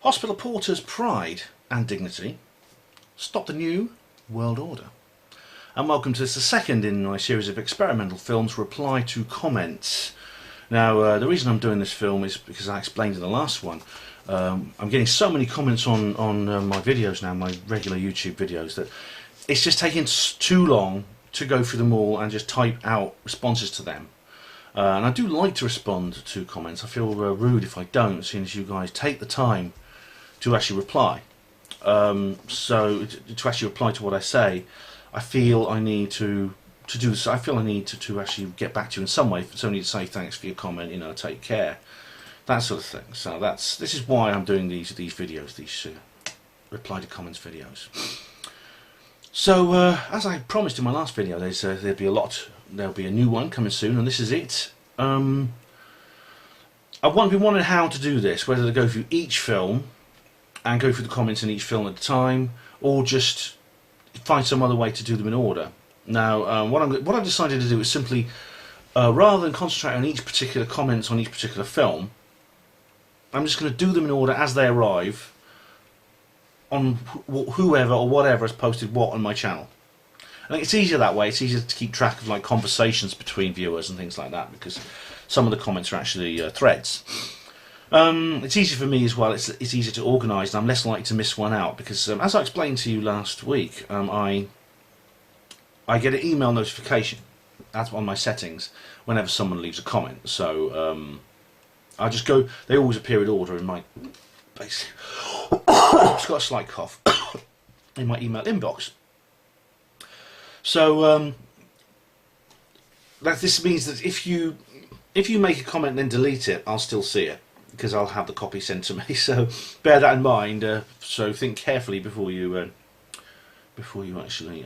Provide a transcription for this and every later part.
Hospital Porter's pride and dignity stop the new world order. And welcome to this, the second in my series of experimental films, reply to comments. Now, the reason I'm doing this film is because I explained in the last one, I'm getting so many comments on my videos now, my regular YouTube videos, that it's just taking too long to go through them all and just type out responses to them. And I do like to respond to comments. I feel rude if I don't, seeing as you guys take the time to actually reply. So to actually reply to what I say, I feel I need to do this. I feel I need to actually get back to you in some way. If it's only to say thanks for your comment, you know, take care, that sort of thing. So this is why I'm doing these videos, these reply to comments videos. So as I promised in my last video, there'll be a new one coming soon, and this is it. I've been wondering how to do this, whether to go through each film and go through the comments in each film at a time, or just find some other way to do them in order. Now, what I've decided to do is simply, rather than concentrate on each particular comments on each particular film, I'm just going to do them in order as they arrive on whoever or whatever has posted what on my channel. I think it's easier that way. It's easier to keep track of like conversations between viewers and things like that, because some of the comments are actually threads. It's easier for me as well. It's easier to organise, and I'm less likely to miss one out, because as I explained to you last week, I get an email notification that's on my settings whenever someone leaves a comment. So I just go. They always appear in order in my base. I've got a slight cough in my email inbox. So this means that if you make a comment and then delete it, I'll still see it, because I'll have the copy sent to me. So bear that in mind. So think carefully before you actually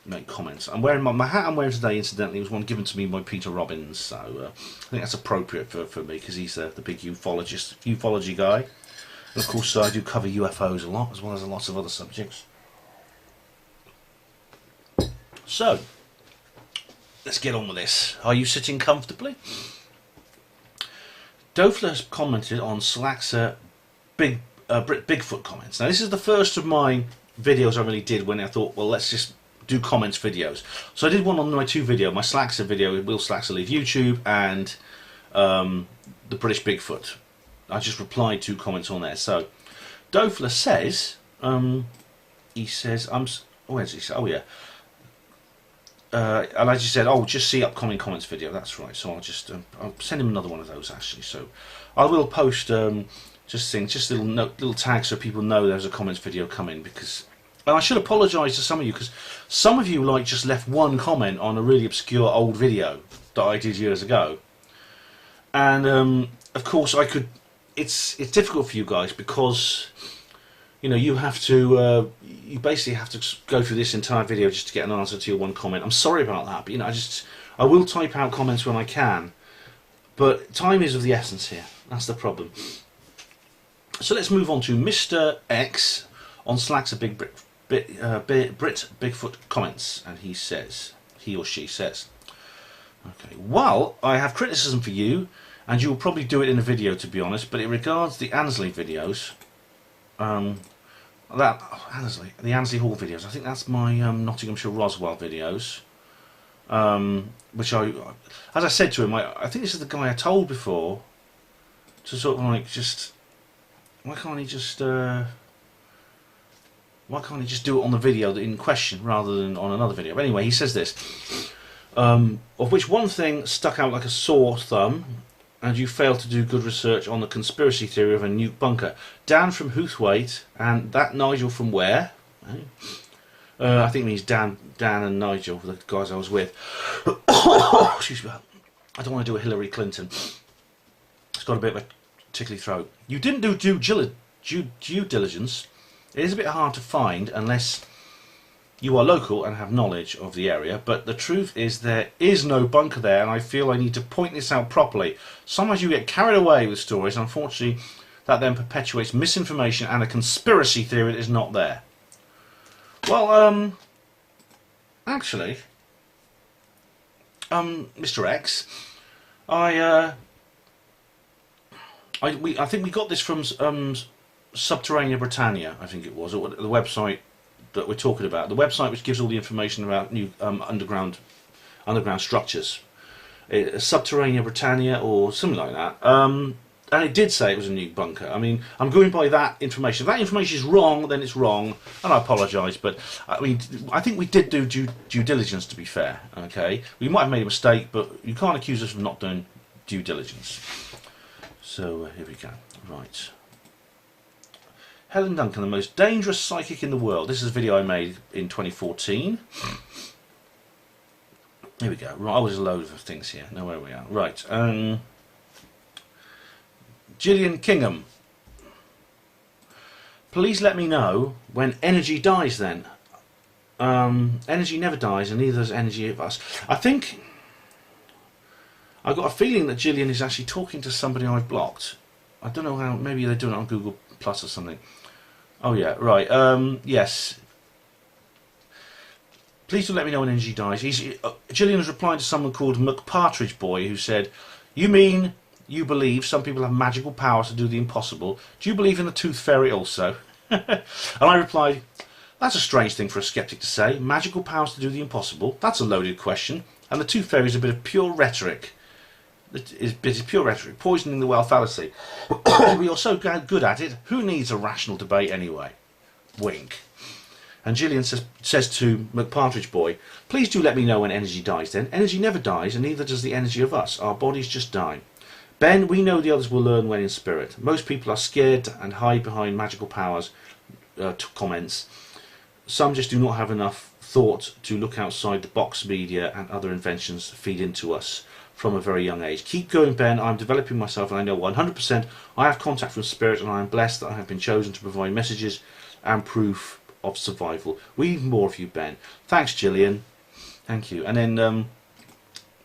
make comments. I'm wearing my hat I'm wearing today, incidentally, was one given to me by Peter Robbins. So I think that's appropriate for me, because he's the big ufology guy. And of course, I do cover UFOs a lot, as well as a lot of other subjects. So let's get on with this. Are you sitting comfortably? Dofler has commented on Slaxer Bigfoot comments. Now, this is the first of my videos I really did when I thought, well, let's just do comments videos. So I did one on my two videos, my Slaxer video, Will Slaxer Leave YouTube, and the British Bigfoot. I just replied to comments on there. So Dofler says, he says, where does he say? Oh yeah. And I just said, oh, just see upcoming comments video. That's right. So I'll just I'll send him another one of those, actually. So I will post just little tags so people know there's a comments video coming. Because, and I should apologise to some of you, because some of you just left one comment on a really obscure old video that I did years ago. And of course it's difficult for you guys, because you know, you have to, you basically have to go through this entire video just to get an answer to your one comment. I'm sorry about that, but you know, I will type out comments when I can, but time is of the essence here. That's the problem. So let's move on to Mr. X on Slaxer Brit Bigfoot comments, and he or she says, okay, well, I have criticism for you, and you'll probably do it in a video, to be honest, but it regards the Annesley videos. The Annesley Hall videos. I think that's my Nottinghamshire Roswell videos. Which as I said to him, I think this is the guy I told before to sort of like just, why can't he just do it on the video in question rather than on another video? But anyway, he says this, of which one thing stuck out like a sore thumb, and you failed to do good research on the conspiracy theory of a nuke bunker. Dan from Hoothwaite, and that Nigel from where? I think it means Dan and Nigel, the guys I was with. Excuse me. I don't want to do a Hillary Clinton. It's got a bit of a tickly throat. You didn't do due diligence. It is a bit hard to find unless you are local and have knowledge of the area, but the truth is there is no bunker there, and I feel I need to point this out properly. Sometimes you get carried away with stories, and unfortunately that then perpetuates misinformation and a conspiracy theory that is not there. Well, actually, Mr. X, I think we got this from Subterranea Britannia, I think it was, or the website that we're talking about. The website which gives all the information about new underground structures. Subterranea Britannia or something like that. And it did say it was a nuke bunker. I mean, I'm going by that information. If that information is wrong, then it's wrong, and I apologise. But I mean, I think we did do due diligence. To be fair, okay, we might have made a mistake, but you can't accuse us of not doing due diligence. So here we go. Right. Helen Duncan, the most dangerous psychic in the world. This is a video I made in 2014. Here we go. Right, there's a load of things here. Know where we are. Right. Gillian Kingham. Please let me know when energy dies then. Energy never dies, and neither does energy of us. I think I've got a feeling that Gillian is actually talking to somebody I've blocked. I don't know how. Maybe they're doing it on Google Plus or something. Oh yeah, right. Yes. Please do let me know when energy dies. Gillian has replied to someone called McPartridge Boy, who said, "You mean you believe some people have magical powers to do the impossible? Do you believe in the Tooth Fairy also?" And I replied, "That's a strange thing for a skeptic to say. Magical powers to do the impossible? That's a loaded question. And the Tooth Fairy is a bit of pure rhetoric. It is pure rhetoric, poisoning the well fallacy. You're so good at it. Who needs a rational debate anyway?" Wink. And Gillian says to McPartridge Boy, "Please do let me know when energy dies then. Energy never dies, and neither does the energy of us. Our bodies just die. Ben, we know the others will learn when in spirit. Most people are scared and hide behind magical powers," comments. "Some just do not have enough thought to look outside the box. Media and other inventions feed into us from a very young age. Keep going, Ben. I'm developing myself, and I know 100% I have contact from spirit, and I am blessed that I have been chosen to provide messages and proof of survival. We need more of you, Ben." Thanks, Gillian. Thank you. And then,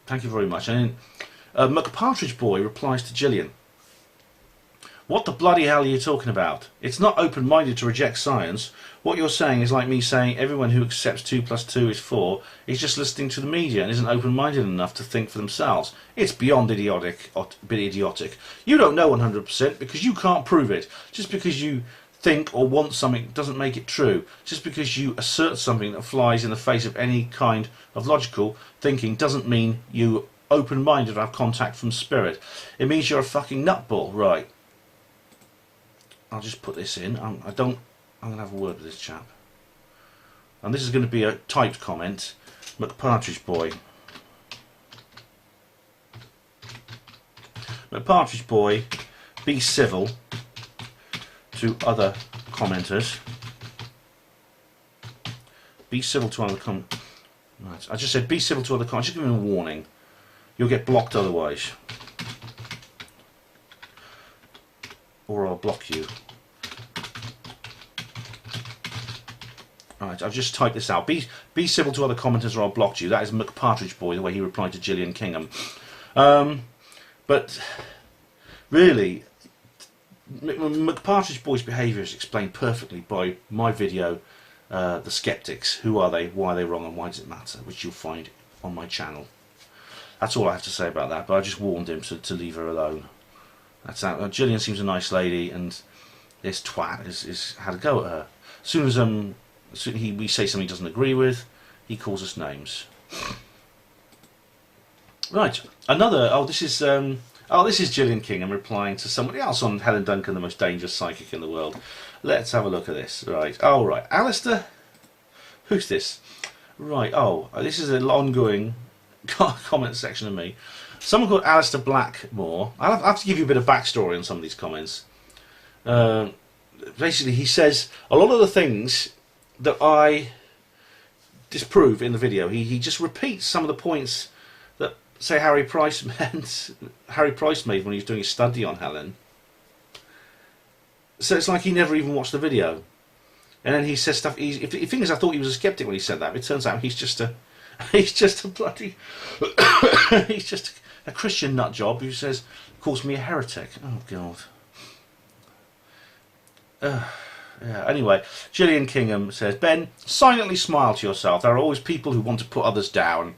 thank you very much. And then McPartridge Boy replies to Gillian, "What the bloody hell are you talking about? It's not open-minded to reject science. What you're saying is like me saying everyone who accepts 2 + 2 is 4 is just listening to the media and isn't open-minded enough to think for themselves. It's beyond idiotic. You don't know 100% because you can't prove it. Just because you think or want something doesn't make it true. Just because you assert something that flies in the face of any kind of logical thinking doesn't mean you open-minded or have contact from spirit. It means you're a fucking nutball." Right. I'll just put this in. I'm going to have a word with this chap. And this is going to be a typed comment. McPartridge Boy. McPartridge Boy, be civil to other commenters. Be civil to other Right. I just said be civil to other commenters. Just give him a warning. You'll get blocked otherwise. Or I'll block you. Alright, I've just typed this out. Be civil to other commenters or I'll block you. That is McPartridge Boy, the way he replied to Gillian Kingham. But really, McPartridge Boy's behaviour is explained perfectly by my video, The Skeptics. Who are they, why are they wrong, and why does it matter? Which you'll find on my channel. That's all I have to say about that, but I just warned him to leave her alone. That's that. Gillian seems a nice lady, and this twat has had a go at her. As soon as we say something he doesn't agree with, he calls us names. Right, another. This is Gillian Kingham replying to somebody else on Helen Duncan, the most dangerous psychic in the world. Let's have a look at this. Right. Oh, right. Alistair. Who's this? Right. Oh, this is an ongoing comment section of me. Someone called Alistair Blackmore. I'll have to give you a bit of backstory on some of these comments. Basically, he says a lot of the things that I disprove in the video. He just repeats some of the points that, say, Harry Price made when he was doing a study on Helen. So it's like he never even watched the video. And then he says stuff. The thing is, I thought he was a skeptic when he said that, but it turns out he's just a bloody he's just a Christian nut job who calls me a heretic. Oh God. Yeah. Anyway, Gillian Kingham says, "Ben, silently smile to yourself. There are always people who want to put others down.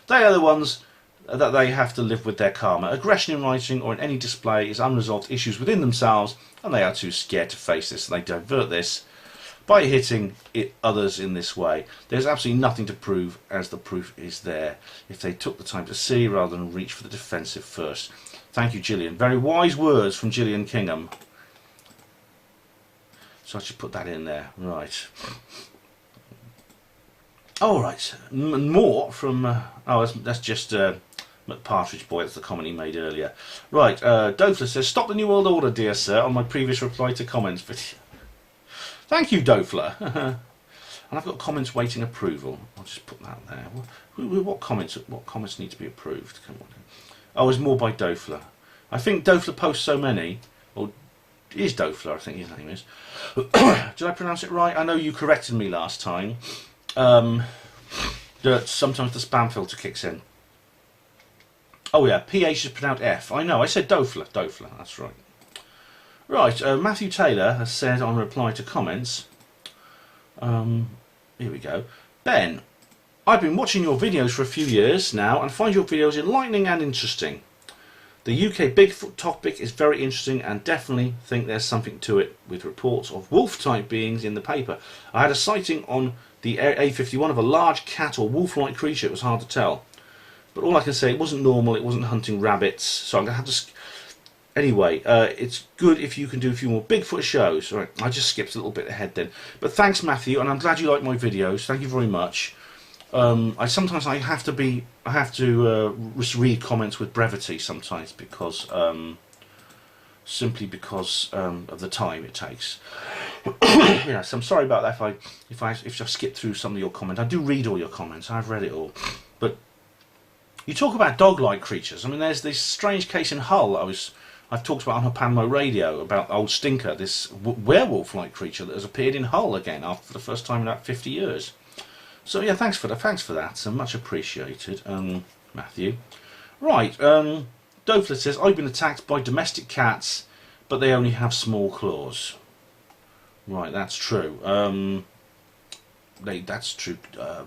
They are the ones that they have to live with their karma. Aggression in writing or in any display is unresolved issues within themselves, and they are too scared to face this, and they divert this by hitting others in this way. There's absolutely nothing to prove, as the proof is there if they took the time to see rather than reach for the defensive first. Thank you, Gillian. Very wise words from Gillian Kingham. So I should put that in there. Right. All right. More from... oh, that's just McPartridge Boy. That's the comment he made earlier. Right. Dofler says, "Stop the New World Order, dear sir," on my previous reply to comments video. Thank you, Dofler. And I've got comments waiting approval. I'll just put that there. What comments need to be approved? Come on. Oh, it's more by Dofler. I think Dofler posts so many. Or is Dofler, I think his name is. Did I pronounce it right? I know you corrected me last time. That sometimes the spam filter kicks in. Oh yeah, PH is pronounced F. I know, I said Dofler. Dofler, that's right. Right, Matthew Taylor has said on reply to comments, here we go. "Ben, I've been watching your videos for a few years now and find your videos enlightening and interesting. The UK Bigfoot topic is very interesting and definitely think there's something to it, with reports of wolf-type beings in the paper. I had a sighting on the A51 of a large cat or wolf-like creature. It was hard to tell. But all I can say, it wasn't normal, it wasn't hunting rabbits, so I'm going to have to... Anyway, it's good if you can do a few more Bigfoot shows." All right, I just skipped a little bit ahead then. But thanks, Matthew, and I'm glad you like my videos. Thank you very much. Sometimes I have to read comments with brevity sometimes because simply because of the time it takes. Yes, I'm sorry about that if I've skipped through some of your comments. I do read all your comments. I've read it all. But you talk about dog-like creatures. I mean, there's this strange case in Hull I've talked about on HPANWO Radio about Old Stinker, this werewolf-like creature that has appeared in Hull again after the first time in about 50 years. So yeah, thanks for that. So much appreciated, Matthew. Right, Dofler says, "I've been attacked by domestic cats, but they only have small claws." Right, that's true. That's true. But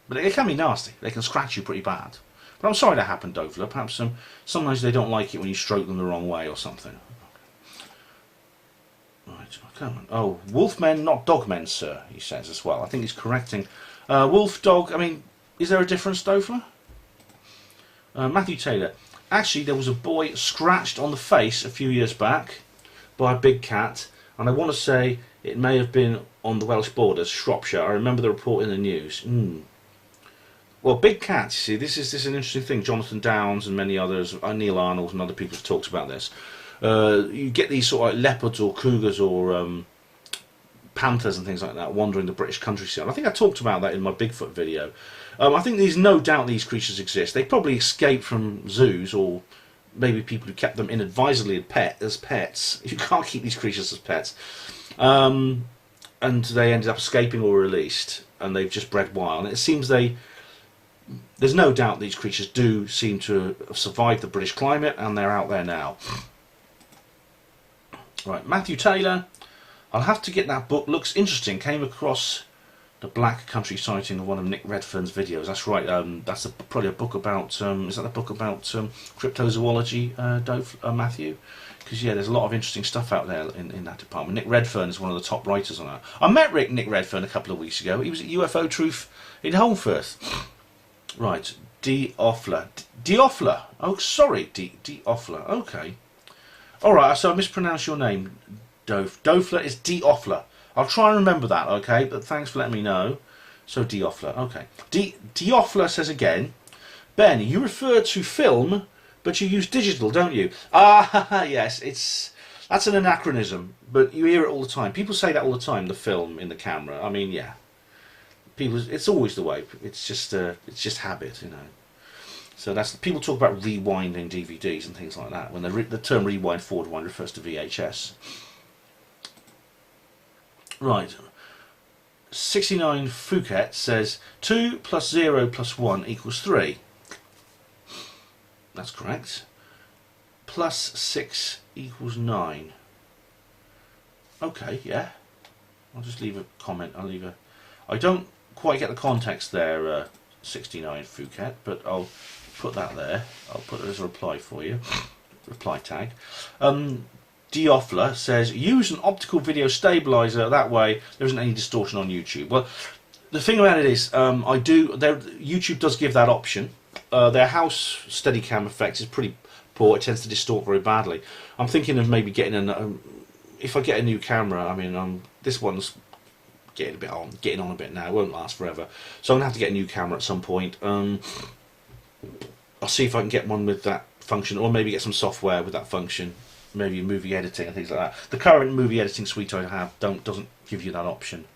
they can be nasty. They can scratch you pretty bad. But I'm sorry that happened, Dofler. Perhaps sometimes they don't like it when you stroke them the wrong way or something. Right, come on. Oh, wolfmen, not dogmen, sir, he says as well. I think he's correcting. Wolf, dog, I mean, is there a difference, Dofler? Matthew Taylor. "Actually, there was a boy scratched on the face a few years back by a big cat, and I want to say it may have been on the Welsh borders, Shropshire. I remember the report in the news." Well, big cats, you see, this is an interesting thing. Jonathan Downes and many others, Neil Arnold and other people have talked about this. You get these sort of like leopards or cougars or panthers and things like that wandering the British countryside. I think I talked about that in my Bigfoot video. I think there's no doubt these creatures exist. They probably escaped from zoos, or maybe people who kept them inadvisedly as pets. You can't keep these creatures as pets. And they ended up escaping or released, and they've just bred wild. And it seems there's no doubt these creatures do seem to have survived the British climate, and they're out there now. Right, Matthew Taylor. "I'll have to get that book. Looks interesting. Came across the Black Country sighting of one of Nick Redfern's videos." That's right. That's probably a book about. Is that a book about cryptozoology, Matthew? Because yeah, there's a lot of interesting stuff out there in that department. Nick Redfern is one of the top writers on that. I met Nick Redfern a couple of weeks ago. He was at UFO Truth in Holmfirth. Right, D'Offler. D'Offler. Oh, sorry, D'Offler. Okay. All right. So I mispronounced your name. Dofler is D'Offler. I'll try and remember that. Okay, but thanks for letting me know. So D'Offler. Okay. D'Offler says again, "Ben, you refer to film, but you use digital, don't you?" Ah, yes. That's an anachronism, but you hear it all the time. People say that all the time. The film in the camera. I mean, yeah. It's always the way. It's just habit, you know. So people talk about rewinding DVDs and things like that. When the term rewind, forward wind refers to VHS. Right. 69 Phuket says 2 + 0 + 1 = 3. That's correct. +6 = 9. Okay, yeah. I'll just leave a comment. I don't quite get the context there, 69 Phuket, but I'll put that there. I'll put it as a reply for you. Reply tag. Dioffler says, use an optical video stabilizer, that way there isn't any distortion on YouTube. Well, the thing about it is, YouTube does give that option. Their house Steadicam effect is pretty poor. It tends to distort very badly. I'm thinking of maybe getting if I get a new camera. I mean, this one's getting on a bit now. It won't last forever, so I'm gonna have to get a new camera at some point. I'll see if I can get one with that function, or maybe get some software with that function. Maybe movie editing and things like that. The current movie editing suite I have doesn't give you that option.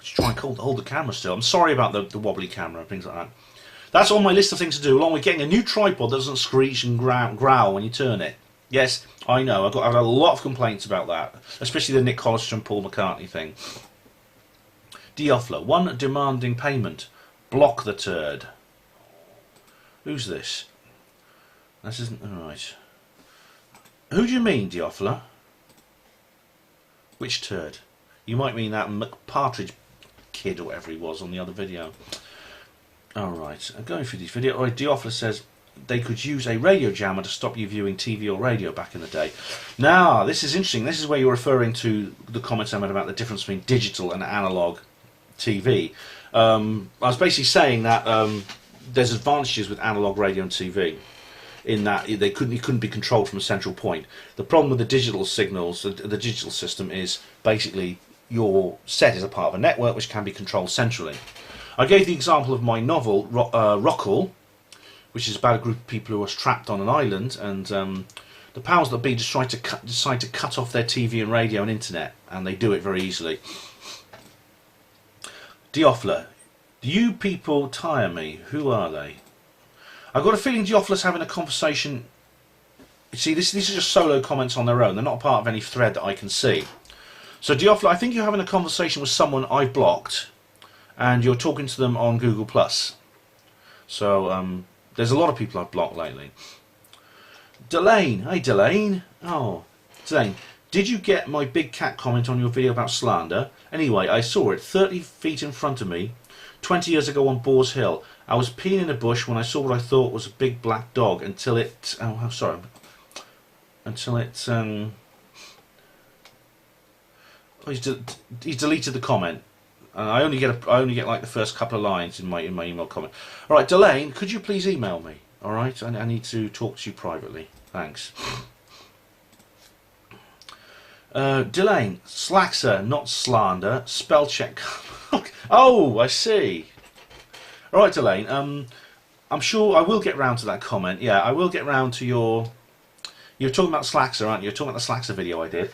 Just try and hold the camera still. I'm sorry about the wobbly camera and things like that. That's on my list of things to do, along with getting a new tripod that doesn't screech and growl when you turn it. Yes, I know. I've had a lot of complaints about that, especially the Nick Hollister and Paul McCartney thing. Dioffler, one demanding payment. Block the turd. Who's this? This isn't right. Who do you mean, Dioffler? Which turd? You might mean that McPartridge kid or whatever he was on the other video. Alright, I'm going through these videos. Alright, Dioffler says they could use a radio jammer to stop you viewing TV or radio back in the day. Now, this is interesting. This is where you're referring to the comments I made about the difference between digital and analog TV. I was basically saying that there's advantages with analog radio and TV, in that it couldn't be controlled from a central point. The problem with the digital signals, the digital system, is basically your set is a part of a network which can be controlled centrally. I gave the example of my novel, Rockall, which is about a group of people who are trapped on an island, and the powers that be decide to cut off their TV and radio and internet, and they do it very easily. Dioffler, you people tire me. Who are they? I've got a feeling Dioffler's having a conversation. You see, these are just solo comments on their own. They're not part of any thread that I can see. So Dioffler, I think you're having a conversation with someone I've blocked, and you're talking to them on Google+. So there's a lot of people I've blocked lately. Delane, hey Delane. Oh, Delane, did you get my big cat comment on your video about slander? Anyway, I saw it 30 feet in front of me 20 years ago on Boars Hill. I was peeing in a bush when I saw what I thought was a big black dog until it... Oh, I'm sorry. Until it... Oh, he's deleted the comment. I only get like the first couple of lines in my email comment. All right, Delane, could you please email me? All right, I need to talk to you privately. Thanks. Delane, slaxer, not slander. Spell check. Oh, I see. All right, Delane. I'm sure I will get round to that comment. Yeah, I will get round to your... You're talking about slaxer, aren't you? You're talking about the slaxer video I did.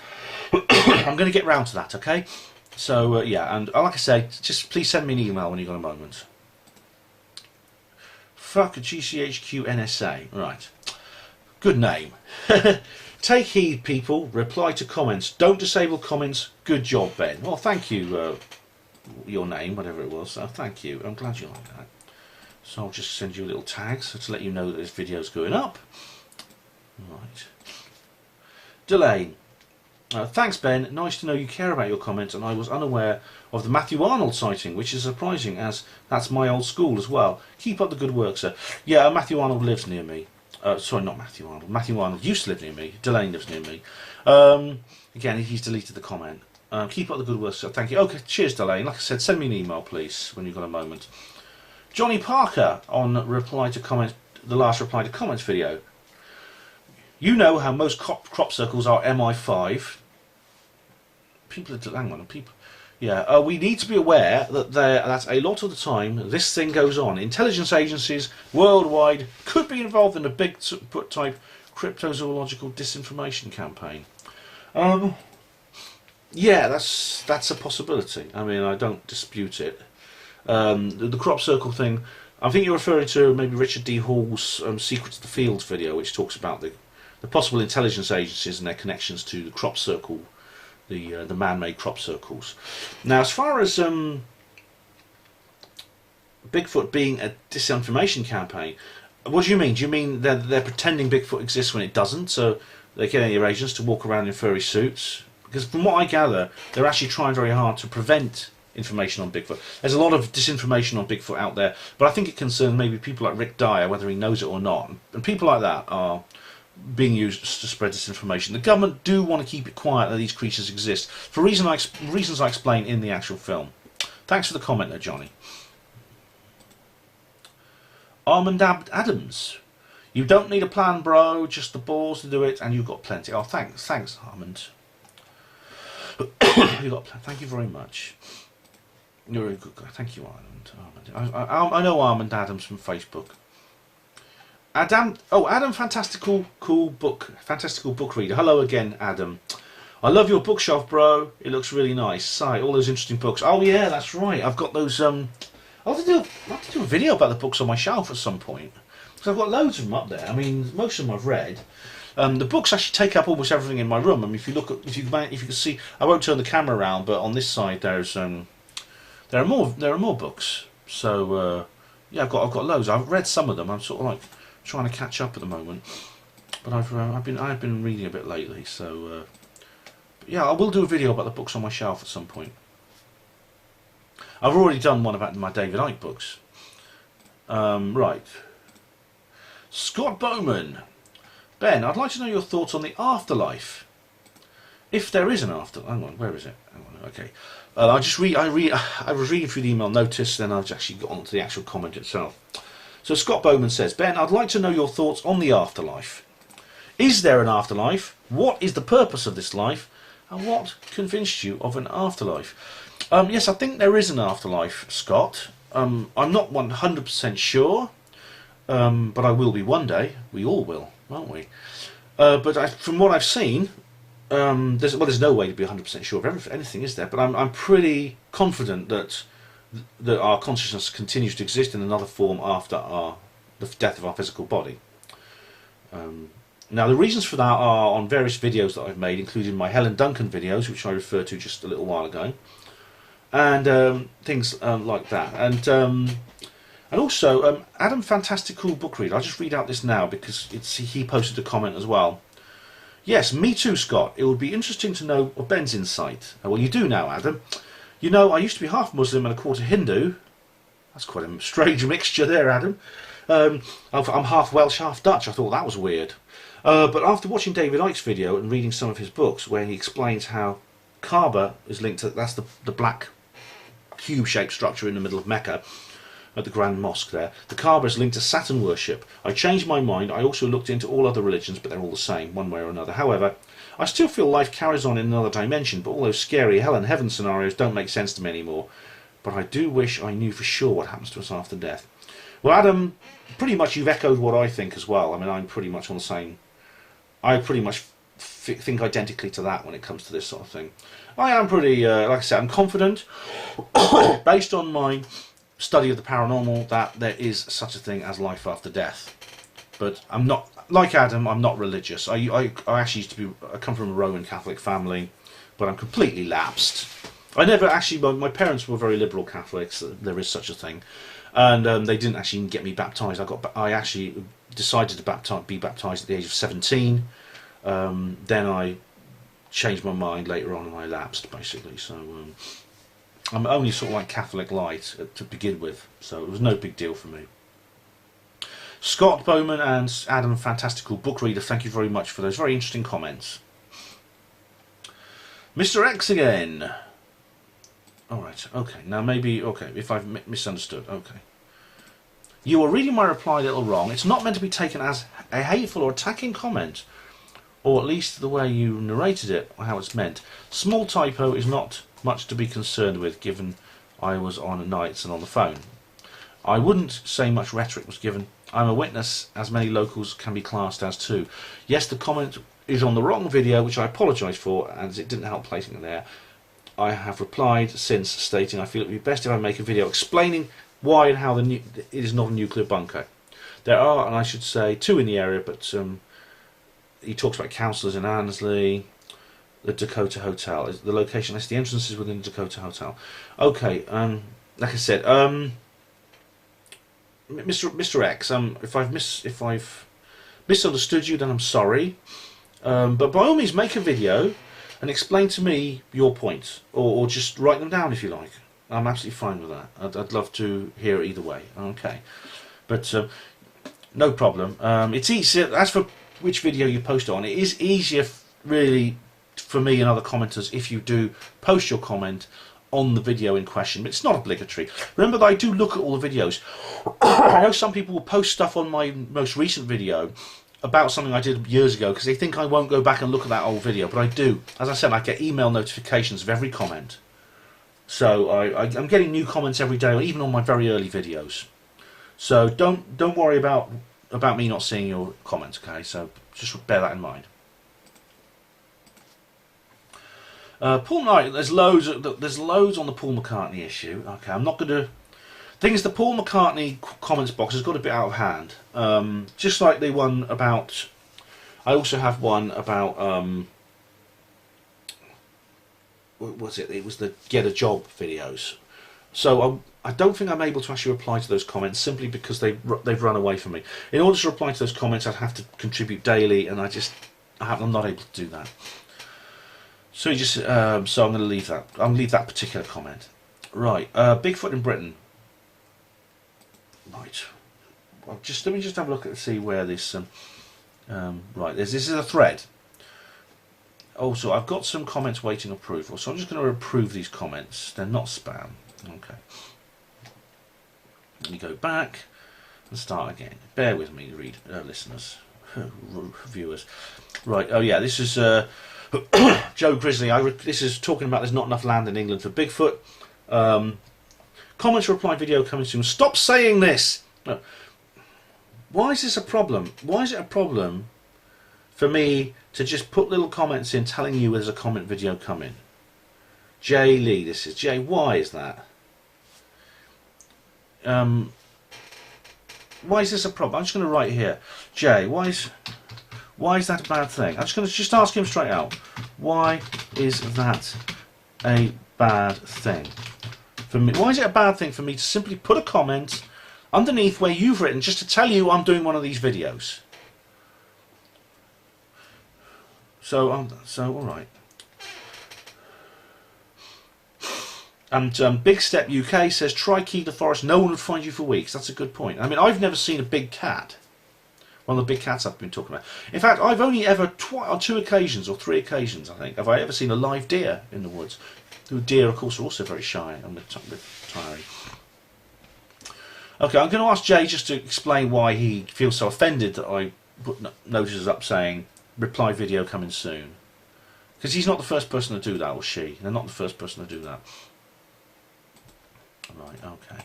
I'm going to get round to that, okay? So, yeah, and like I say, just please send me an email when you've got a moment. Fuck GCHQ NSA. Right. Good name. Take heed, people. Reply to comments. Don't disable comments. Good job, Ben. Well, thank you, your name, whatever it was. Thank you. I'm glad you like that. So I'll just send you a little tag to let you know that this video's going up. Right. Delane. Thanks, Ben. Nice to know you care about your comments, and I was unaware of the Matthew Arnold sighting, which is surprising, as that's my old school as well. Keep up the good work, sir. Yeah, Matthew Arnold lives near me. Sorry, not Matthew Arnold. Matthew Arnold used to live near me. Delane lives near me. Again, he's deleted the comment. Keep up the good work, sir. Thank you. Okay, cheers, Delane. Like I said, send me an email, please, when you've got a moment. Johnny Parker on reply to comments, the last reply to comments video. You know how most crop circles are MI5. People are... Hang on, people... Yeah, we need to be aware that a lot of the time this thing goes on. Intelligence agencies worldwide could be involved in a big type cryptozoological disinformation campaign. Yeah, that's a possibility. I mean, I don't dispute it. The crop circle thing, I think you're referring to maybe Richard D. Hall's Secrets of the Fields video, which talks about the possible intelligence agencies and their connections to the crop circle, the man-made crop circles. Now, as far as Bigfoot being a disinformation campaign, what do you mean? Do you mean they're pretending Bigfoot exists when it doesn't, so they're getting their agents to walk around in furry suits? Because from what I gather, they're actually trying very hard to prevent information on Bigfoot. There's a lot of disinformation on Bigfoot out there, but I think it concerns maybe people like Rick Dyer, whether he knows it or not. And people like that are being used to spread disinformation. The government do want to keep it quiet that these creatures exist, for reasons I explain in the actual film. Thanks for the comment there, Johnny. Armand Adams. You don't need a plan, bro, just the balls to do it, and you've got plenty. Oh, thanks, Armand. Thank you very much. You're a good guy. Thank you, Armand. I know Armand Adams from Facebook. Adam, fantastical book reader. Hello again, Adam. I love your bookshelf, bro. It looks really nice. Sight, all those interesting books. Oh yeah, that's right. I've got those. I'll have to do a video about the books on my shelf at some point. Because I've got loads of them up there. I mean, most of them I've read. The books actually take up almost everything in my room. I mean, if you can see, I won't turn the camera around, but on this side there are more books. So yeah, I've got loads. I've read some of them. I'm sort of like trying to catch up at the moment, but I've been reading a bit lately. So yeah, I will do a video about the books on my shelf at some point. I've already done one about my David Icke books. Right, Scott Bowman. Ben, I'd like to know your thoughts on the afterlife. If there is an afterlife. Hang on, where is it? Hang on, okay. I was reading through the email notice, then I've actually got on to the actual comment itself. So Scott Bowman says, Ben, I'd like to know your thoughts on the afterlife. Is there an afterlife? What is the purpose of this life? And what convinced you of an afterlife? Yes, I think there is an afterlife, Scott. I'm not 100% sure, but I will be one day. We all will, won't we? But from what I've seen, there's no way to be 100% sure of anything, is there? But I'm pretty confident that our consciousness continues to exist in another form after the death of our physical body. Now, the reasons for that are on various videos that I've made, including my Helen Duncan videos, which I referred to just a little while ago, and things like that. And also, Adam Fantastical Book Reader. I'll just read out this now because he posted a comment as well. Yes, me too, Scott. It would be interesting to know of Ben's insight. Well, you do now, Adam. You know, I used to be half Muslim and a quarter Hindu. That's quite a strange mixture there, Adam. I'm half Welsh, half Dutch. I thought that was weird. But after watching David Icke's video and reading some of his books, where he explains how Kaaba is linked to, that's the black cube-shaped structure in the middle of Mecca, at the Grand Mosque there. The Kaaba is linked to Saturn worship. I changed my mind. I also looked into all other religions, but they're all the same, one way or another. However, I still feel life carries on in another dimension, but all those scary hell and heaven scenarios don't make sense to me anymore. But I do wish I knew for sure what happens to us after death. Well, Adam, pretty much you've echoed what I think as well. I mean, I'm pretty much on the same... I pretty much think identically to that when it comes to this sort of thing. I am pretty, like I said, I'm confident, based on my study of the paranormal, that there is such a thing as life after death. But I'm not, like Adam, I'm not religious. I actually used to be, I come from a Roman Catholic family, but I'm completely lapsed. I never actually, my parents were very liberal Catholics, there is such a thing, and they didn't actually get me baptised. I actually decided to be baptised at the age of 17. Then I changed my mind later on and I lapsed, basically. So I'm only sort of like Catholic light to begin with, so it was no big deal for me. Scott Bowman and Adam Fantastical Book Reader, thank you very much for those very interesting comments. Mr. X again. Alright, okay, now maybe, okay, if I've misunderstood, okay. You are reading my reply a little wrong. It's not meant to be taken as a hateful or attacking comment, or at least the way you narrated it, or how it's meant. Small typo is not much to be concerned with, given I was on nights and on the phone. I wouldn't say much rhetoric was given. I'm a witness, as many locals can be classed as too. Yes, the comment is on the wrong video, which I apologise for, as it didn't help placing it there. I have replied since, stating I feel it would be best if I make a video explaining why and how it is not a nuclear bunker. There are, and I should say, two in the area, but he talks about councillors in Annesley, the Dakota Hotel. The location, that's the entrances within the Dakota Hotel. Okay, like I said, Mr. X, if I've misunderstood you, then I'm sorry. But by all means, make a video and explain to me your points, or just write them down if you like. I'm absolutely fine with that. I'd love to hear it either way. Okay, but no problem. It's easy. As for which video you post on, it is easier, really, for me and other commenters if you do post your comment on the video in question, but it's not obligatory. Remember that I do look at all the videos. I know some people will post stuff on my most recent video about something I did years ago because they think I won't go back and look at that old video, but I do. As I said, I get email notifications of every comment. So I'm getting new comments every day, even on my very early videos. So don't worry about me not seeing your comments, okay? So just bear that in mind. Paul Knight, there's loads on the Paul McCartney issue. Okay, I'm not going to. Thing is, the Paul McCartney comments box has got a bit out of hand. Just like the one about. I also have one about. What was it? It was the Get a Job videos. So I don't think I'm able to actually reply to those comments simply because they've run away from me. In order to reply to those comments, I'd have to contribute daily, and I'm not able to do that. So so I'm going to leave that. I'll leave that particular comment. Right, Bigfoot in Britain. Right. Well, let me just have a look at see where this. Right, this is a thread. Also, I've got some comments waiting approval, so I'm just going to approve these comments. They're not spam. Okay. Let me go back and start again. Bear with me, listeners, viewers. Right. Oh yeah, this is. Joe Grizzly, this is talking about there's not enough land in England for Bigfoot. Comments reply video coming soon. Stop saying this! No. Why is this a problem? Why is it a problem for me to just put little comments in telling you there's a comment video coming? Jay Lee, this is. Jay, why is that? Why is this a problem? I'm just going to write here. Jay, why is that a bad thing? I'm just going to ask him straight out. Why is that a bad thing for me? Why is it a bad thing for me to simply put a comment underneath where you've written just to tell you I'm doing one of these videos? So all right. And Big Step UK says try Keep the Forest. No one would find you for weeks. That's a good point. I mean, I've never seen a big cat. One of the big cats I've been talking about. In fact, I've only ever, on 2 occasions, or 3 occasions, I think, have I ever seen a live deer in the woods. The deer, of course, are also very shy and tiring. Okay, I'm going to ask Jay just to explain why he feels so offended that I put notices up saying, reply video coming soon. Because he's not the first person to do that, or she. They're not the first person to do that. Right, okay.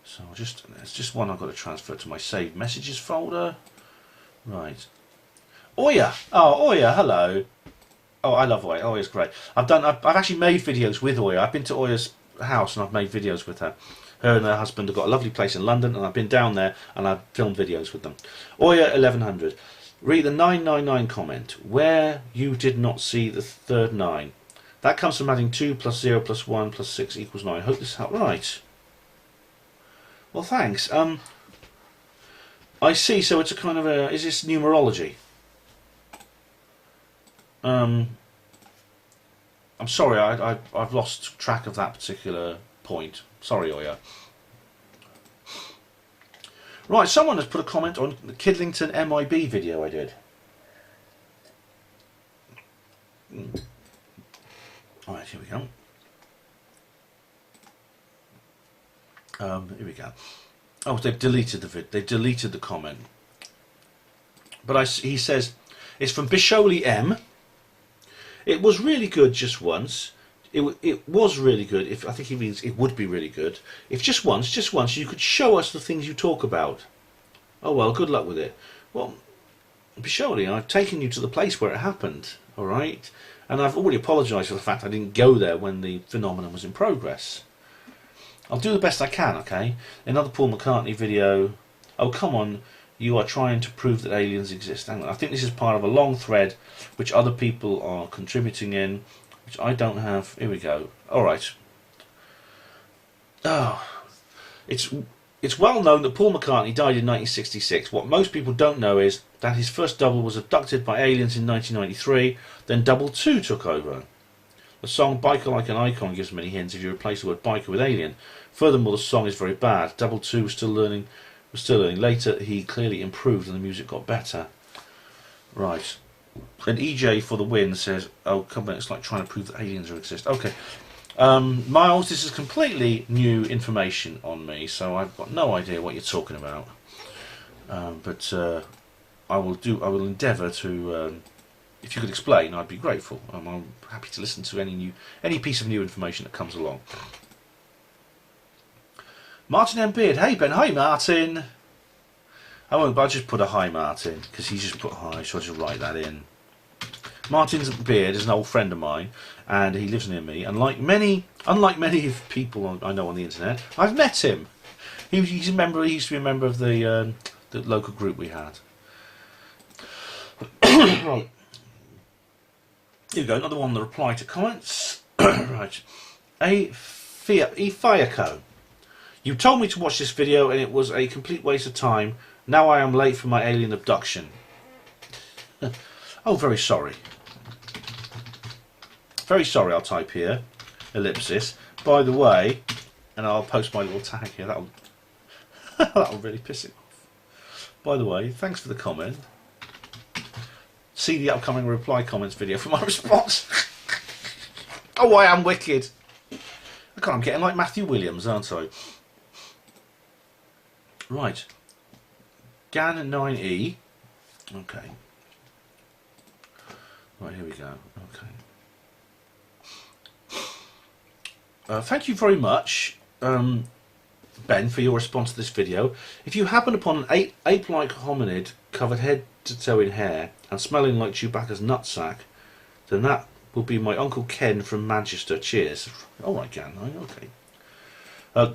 So there's just one I've got to transfer to my saved messages folder. Right. Oya! Oh, Oya, hello. Oh, I love Oya. Oya's great. I've actually made videos with Oya. I've been to Oya's house and I've made videos with her. Her and her husband have got a lovely place in London, and I've been down there and I've filmed videos with them. Oya 1100. Read the 999 comment. Where you did not see the third 9. That comes from adding 2 plus 0 plus 1 plus 6 equals 9. I hope this helped. Right. Well, thanks. I see. So it's a kind of a. Is this numerology? I'm sorry. I've lost track of that particular point. Sorry, Oya. Right. Someone has put a comment on the Kidlington MIB video I did. All right. Here we go. Here we go. Oh, they've deleted the vid. They've deleted the comment. But he says it's from Bisholi M. It was really good just once. It was really good. I think he means it would be really good if just once you could show us the things you talk about. Oh well, good luck with it. Well, Bisholi, I've taken you to the place where it happened. All right, and I've already apologised for the fact I didn't go there when the phenomenon was in progress. I'll do the best I can, okay? Another Paul McCartney video. Oh, come on. You are trying to prove that aliens exist. Hang on. I think this is part of a long thread which other people are contributing in, which I don't have. Here we go. Alright. Oh. It's well known that Paul McCartney died in 1966. What most people don't know is that his first double was abducted by aliens in 1993, then double 2 took over. The song Biker Like an Icon gives many hints if you replace the word biker with alien. Furthermore, the song is very bad. Double 2 was still learning. Later, he clearly improved and the music got better. Right. And EJ for the win says, oh, come on, it's like trying to prove that aliens exist. Okay. Miles, this is completely new information on me, so I've got no idea what you're talking about. But I will endeavour to, if you could explain, I'd be grateful. I'm happy to listen to any piece of new information that comes along. Martin M. Beard, hey Ben, hi Martin. I'll just put a hi Martin, because he's just put hi, so I'll just write that in. Martin's Beard is an old friend of mine, and he lives near me, and unlike many people I know on the internet, I've met him. He's a member. He used to be a member of the local group we had. Right. Here we go, another one, the reply to comments. Right. Fiaco. You told me to watch this video and it was a complete waste of time. Now I am late for my alien abduction. Oh, very sorry. Very sorry, I'll type here. Ellipsis. By the way, and I'll post my little tag here, that'll really piss it off. By the way, thanks for the comment. See the upcoming reply comments video for my response. Oh, I am wicked. God, I'm getting like Matthew Williams, aren't I? Right. GAN 9E. Okay. Right, here we go. Okay. Thank you very much, Ben, for your response to this video. If you happen upon an ape-like hominid covered head to toe in hair and smelling like Chewbacca's nutsack, then that will be my Uncle Ken from Manchester. Cheers. Alright, Gan, okay.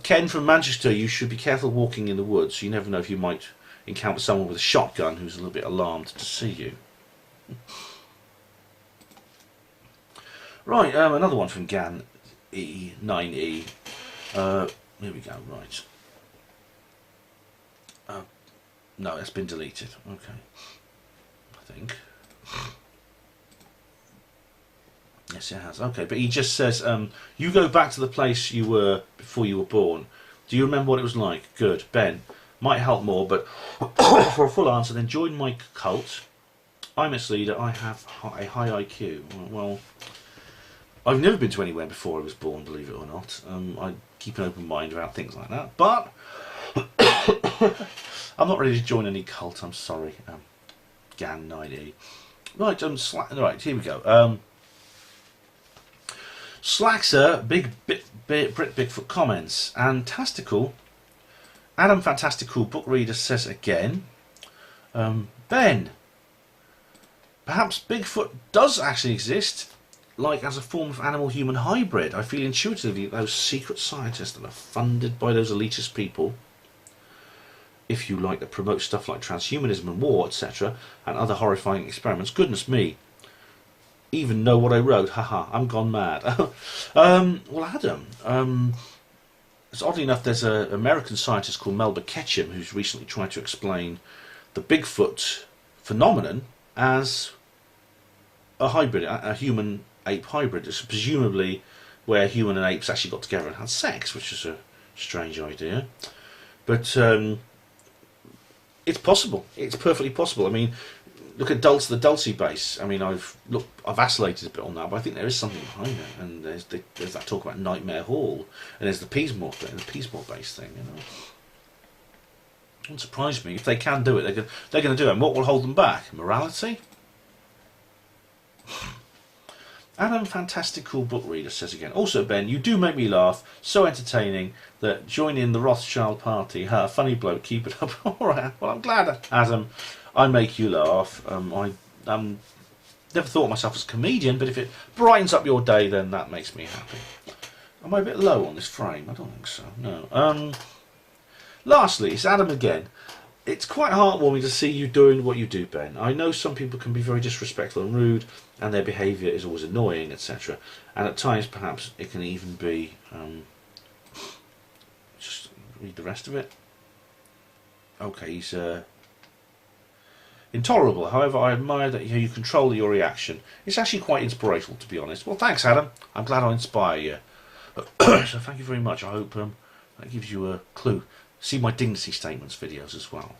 Ken from Manchester, you should be careful walking in the woods. You never know if you might encounter someone with a shotgun who's a little bit alarmed to see you. Right, another one from GAN 9E. Here we go, right. No, it's been deleted. Okay. I think. Yes, it has. Okay, but he just says, you go back to the place you were before you were born. Do you remember what it was like? Good. Ben, might help more, but for a full answer, then join my cult. I'm its leader. I have a high IQ. Well, I've never been to anywhere before I was born, believe it or not. I keep an open mind about things like that, but I'm not ready to join any cult. I'm sorry. GAN 9E. Right, right, here we go. Slaxer, Bigfoot comments. Adam Fantastical Book Reader says again, Ben, perhaps Bigfoot does actually exist, like as a form of animal-human hybrid. I feel intuitively that those secret scientists that are funded by those elitist people, if you like, that promote stuff like transhumanism and war, etc., and other horrifying experiments. Goodness me. Even know what I wrote. Haha, I'm gone mad. Well, Adam, it's oddly enough, there's an American scientist called Melba Ketchum who's recently tried to explain the Bigfoot phenomenon as a hybrid, a human-ape hybrid. It's presumably where human and apes actually got together and had sex, which is a strange idea. But it's possible. It's perfectly possible. I mean, look at the Dulce base. I mean, I've vacillated a bit on that, but I think there is something behind it. And there's that talk about Nightmare Hall, and there's the Peasmore base thing. You know, it wouldn't surprise me if they can do it. They're going to do it. And what will hold them back? Morality. Adam Fantastical Book Reader says again. Also, Ben, you do make me laugh. So entertaining that join in the Rothschild party. Ha, funny bloke. Keep it up. All right. Well, I'm glad, Adam. I make you laugh. I never thought of myself as a comedian, but if it brightens up your day, then that makes me happy. Am I a bit low on this frame? I don't think so. No. Lastly, it's Adam again. It's quite heartwarming to see you doing what you do, Ben. I know some people can be very disrespectful and rude, and their behaviour is always annoying, etc. And at times, perhaps, it can even be... just read the rest of it. Okay, intolerable. However, I admire that you control your reaction. It's actually quite inspirational, to be honest. Well, thanks, Adam. I'm glad I inspire you. So thank you very much. I hope that gives you a clue. See my dignity statements videos as well.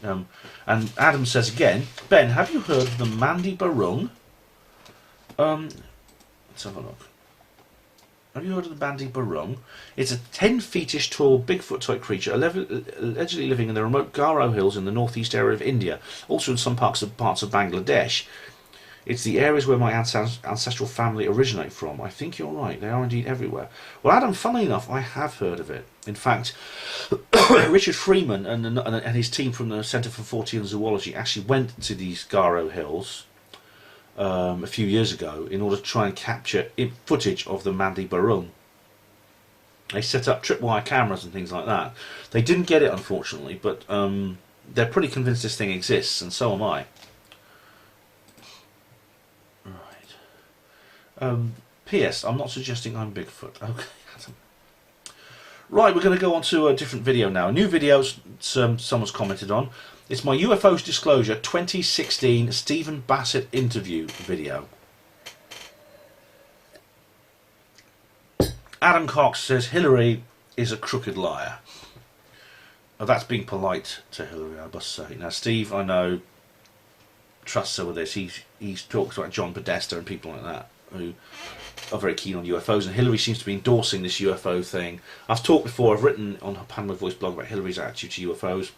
And Adam says again, Ben, have you heard of the Mandy Barung? Let's have a look. Have you heard of the Mandy Barung? It's a 10-feet-ish tall Bigfoot-type creature, allegedly living in the remote Garo Hills in the northeast area of India, also in some parts of Bangladesh. It's the areas where my ancestral family originate from. I think you're right. They are indeed everywhere. Well, Adam, funnily enough, I have heard of it. In fact, Richard Freeman and his team from the Centre for Fortean Zoology actually went to these Garo Hills a few years ago in order to try and capture footage of the Mandy Barung. They set up tripwire cameras and things like that. They didn't get it, unfortunately, but they're pretty convinced this thing exists, and so am I. Right. P.S. I'm not suggesting I'm Bigfoot. Okay. Right, we're going to go on to a different video now. A new video someone's commented on. It's my UFOs Disclosure 2016 Stephen Bassett interview video. Adam Cox says Hillary is a crooked liar. Oh, that's being polite to Hillary, I must say. Now, Steve, I know, trusts her with this. He's talked about John Podesta and people like that who are very keen on UFOs, and Hillary seems to be endorsing this UFO thing. I've talked before, I've written on her HPANWO Voice blog about Hillary's attitude to UFOs.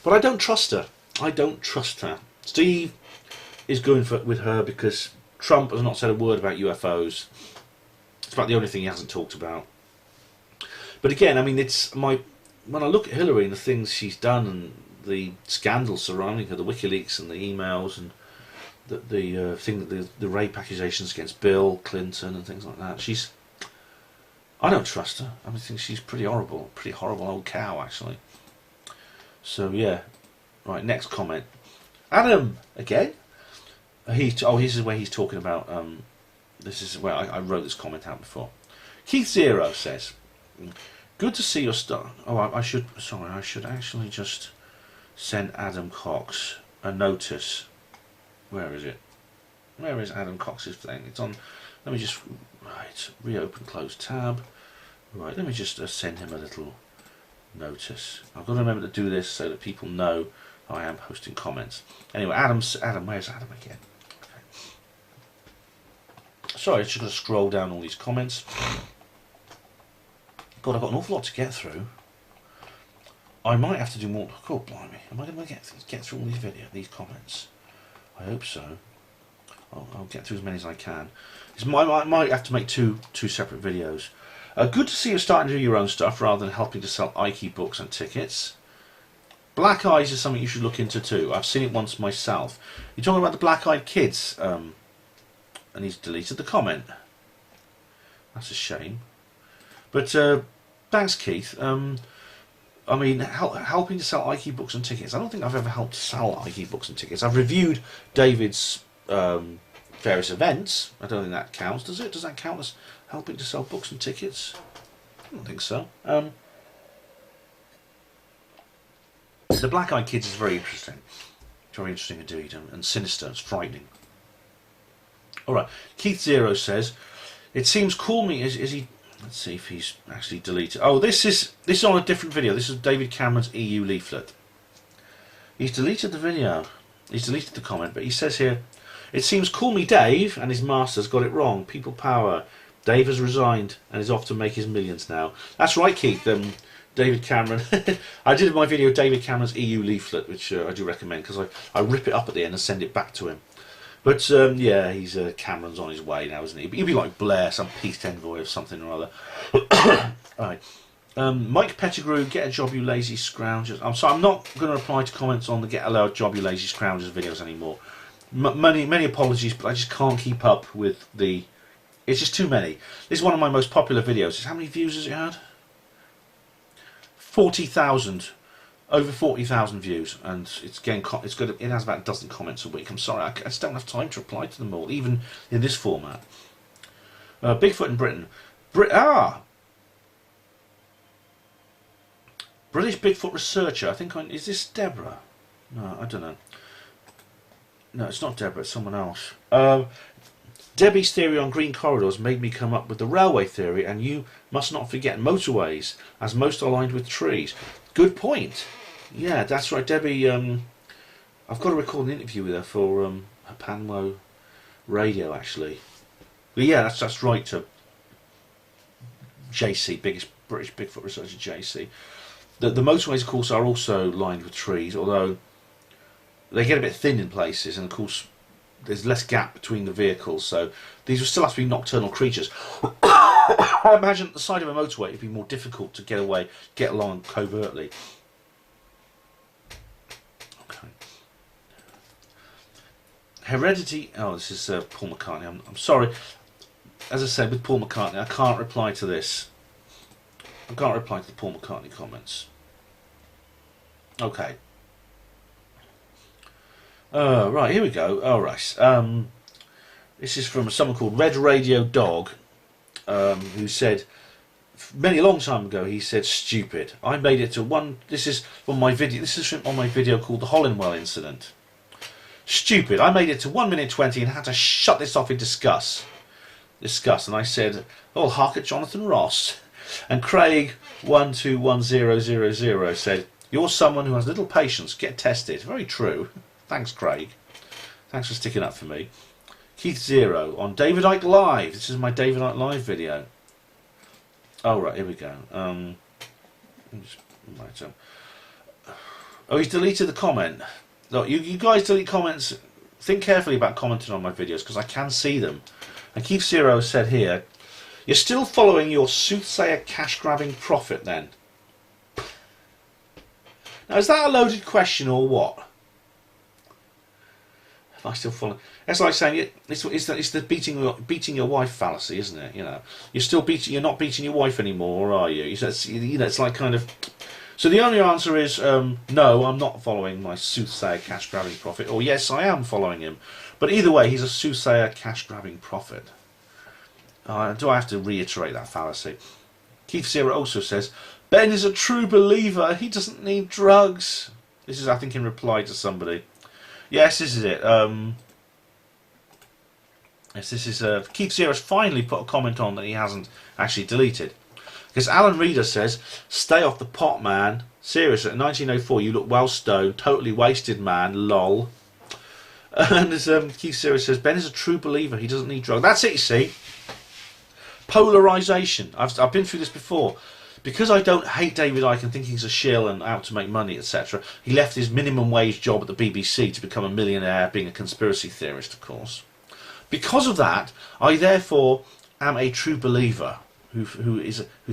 But I don't trust her. I don't trust her. Steve is going with her because Trump has not said a word about UFOs. It's about the only thing he hasn't talked about. But again, I mean, when I look at Hillary and the things she's done and the scandals surrounding her, the WikiLeaks and the emails and the rape accusations against Bill Clinton and things like that, I don't trust her. I think she's pretty horrible old cow, actually. So yeah, right. Next comment, Adam again. This is where he's talking about. This is where I wrote this comment out before. Keith Zero says, "Good to see your stuff." Oh, I should actually just send Adam Cox a notice. Where is it? Where is Adam Cox's thing? It's on. Let me just reopen close tab. Right, let me just send him a little notice. I've got to remember to do this so that people know I am posting comments. Anyway, Adam, where's Adam again? Okay. Sorry, I'm just going to scroll down all these comments. God, I've got an awful lot to get through. I might have to do more. God, blimey, am I going to get through all these comments? I hope so. I'll get through as many as I can. I might have to make two separate videos. Good to see you starting to do your own stuff rather than helping to sell Ike books and tickets. Black Eyes is something you should look into too. I've seen it once myself. You're talking about the Black Eyed Kids, and he's deleted the comment. That's a shame. But thanks, Keith. I mean, helping to sell Ike books and tickets. I don't think I've ever helped sell Ike books and tickets. I've reviewed David's various events. I don't think that counts, does it? Does that count as helping to sell books and tickets? I don't think so. The Black Eyed Kids is very interesting. Very interesting indeed, and sinister. It's frightening. Alright, Keith Zero says, it seems cool me, is he... Let's see if he's actually deleted. Oh, this is on a different video. This is David Cameron's EU leaflet. He's deleted the video. He's deleted the comment, but he says here, it seems Call Me Dave and his masters got it wrong. People power. Dave has resigned and is off to make his millions now. That's right, Keith. David Cameron. I did my video, David Cameron's EU leaflet, which I do recommend because I rip it up at the end and send it back to him. But yeah, he's Cameron's on his way now, isn't he? He'll be like Blair, some peace envoy or something or other. Right. Mike Pettigrew, get a job, you lazy scroungers. I'm sorry, I'm not going to reply to comments on the get a job, you lazy scroungers videos anymore. Many apologies, but I just can't keep up with the... It's just too many. This is one of my most popular videos. How many views has it had? 40,000. Over 40,000 views, and it has about a dozen comments a week. I'm sorry, I just don't have time to reply to them all, even in this format. Bigfoot in Britain. British Bigfoot researcher. Is this Deborah? No, I don't know. No, it's not Deborah, it's someone else. Debbie's theory on green corridors made me come up with the railway theory, and you must not forget motorways, as most are lined with trees. Good point. Yeah, that's right, Debbie. I've got to record an interview with her for HPANWO radio, actually. But yeah, that's right. JC, biggest British Bigfoot researcher, JC. The motorways, of course, are also lined with trees, although they get a bit thin in places, and of course there's less gap between the vehicles, so these will still have to be nocturnal creatures. I imagine at the side of a motorway it'd be more difficult to get along covertly. Okay. Heredity. Oh, this is Paul McCartney. I'm sorry. As I said, with Paul McCartney, I can't reply to this. I can't reply to the Paul McCartney comments. Okay. Right, here we go. Alright. This is from someone called Red Radio Dog, who said, a long time ago, he said, stupid. I made it to one. This is on my video. This is on my video called the Hollingwell Incident. Stupid. I made it to 1 minute 20 and had to shut this off in disgust. And I said, oh, hark at Jonathan Ross. And Craig 121000 said, you're someone who has little patience. Get tested. Very true. Thanks, Craig. Thanks for sticking up for me. Keith Zero on David Icke Live. This is my David Icke Live video. Oh, right, here we go. Oh, he's deleted the comment. Look, you guys delete comments. Think carefully about commenting on my videos, because I can see them. And Keith Zero said here, you're still following your soothsayer cash-grabbing prophet, then? Now, is that a loaded question or what? Am I still following? That's like saying it's the beating your wife fallacy, isn't it? You know, you're not beating your wife anymore, are you? It's like kind of. So the only answer is no, I'm not following my soothsayer cash-grabbing prophet, or yes, I am following him. But either way, he's a soothsayer cash-grabbing prophet. Do I have to reiterate that fallacy? Keith Zero also says, Ben is a true believer. He doesn't need drugs. This is, I think, in reply to somebody. Yes, this is it. Yes, this is. Keith Zero's finally put a comment on that he hasn't actually deleted. Because Alan Reader says, stay off the pot, man. Seriously, in 1904 you look well stoned, totally wasted, man. Lol. And as Keith Zero says, Ben is a true believer. He doesn't need drugs. That's it, you see. Polarisation. I've been through this before. Because I don't hate David Icke and think he's a shill and out to make money, etc., he left his minimum wage job at the BBC to become a millionaire, being a conspiracy theorist, of course. Because of that, I therefore am a true believer who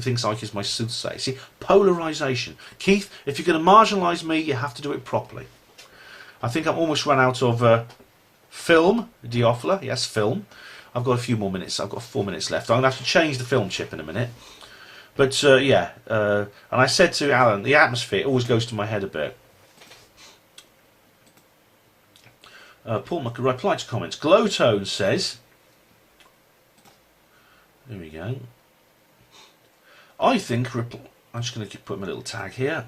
thinks Icke is my soothsayer. See, polarisation. Keith, if you're going to marginalise me, you have to do it properly. I think I've almost run out of film, Diophila. Yes, film. I've got a few more minutes. I've got 4 minutes left. I'm going to have to change the film chip in a minute. But yeah, and I said to Alan, the atmosphere always goes to my head a bit. Paul reply to comments. Glowtone says, there we go. I think, I'm just going to put my little tag here.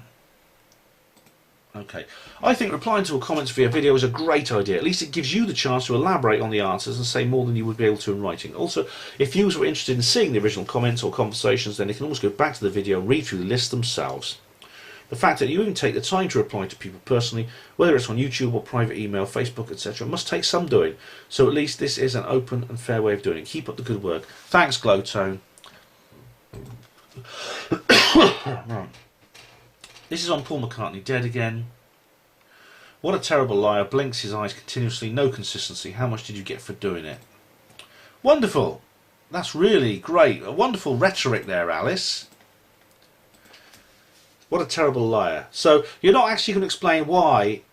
Okay. I think replying to a comments via video is a great idea. At least it gives you the chance to elaborate on the answers and say more than you would be able to in writing. Also, if viewers were interested in seeing the original comments or conversations, then they can always go back to the video and read through the list themselves. The fact that you even take the time to reply to people personally, whether it's on YouTube or private email, Facebook, etc., must take some doing. So at least this is an open and fair way of doing it. Keep up the good work. Thanks, Glowtone. Right. This is on Paul McCartney, dead again. What a terrible liar, blinks his eyes continuously, no consistency. How much did you get for doing it? Wonderful. That's really great. A wonderful rhetoric there, Alice. What a terrible liar. So you're not actually going to explain why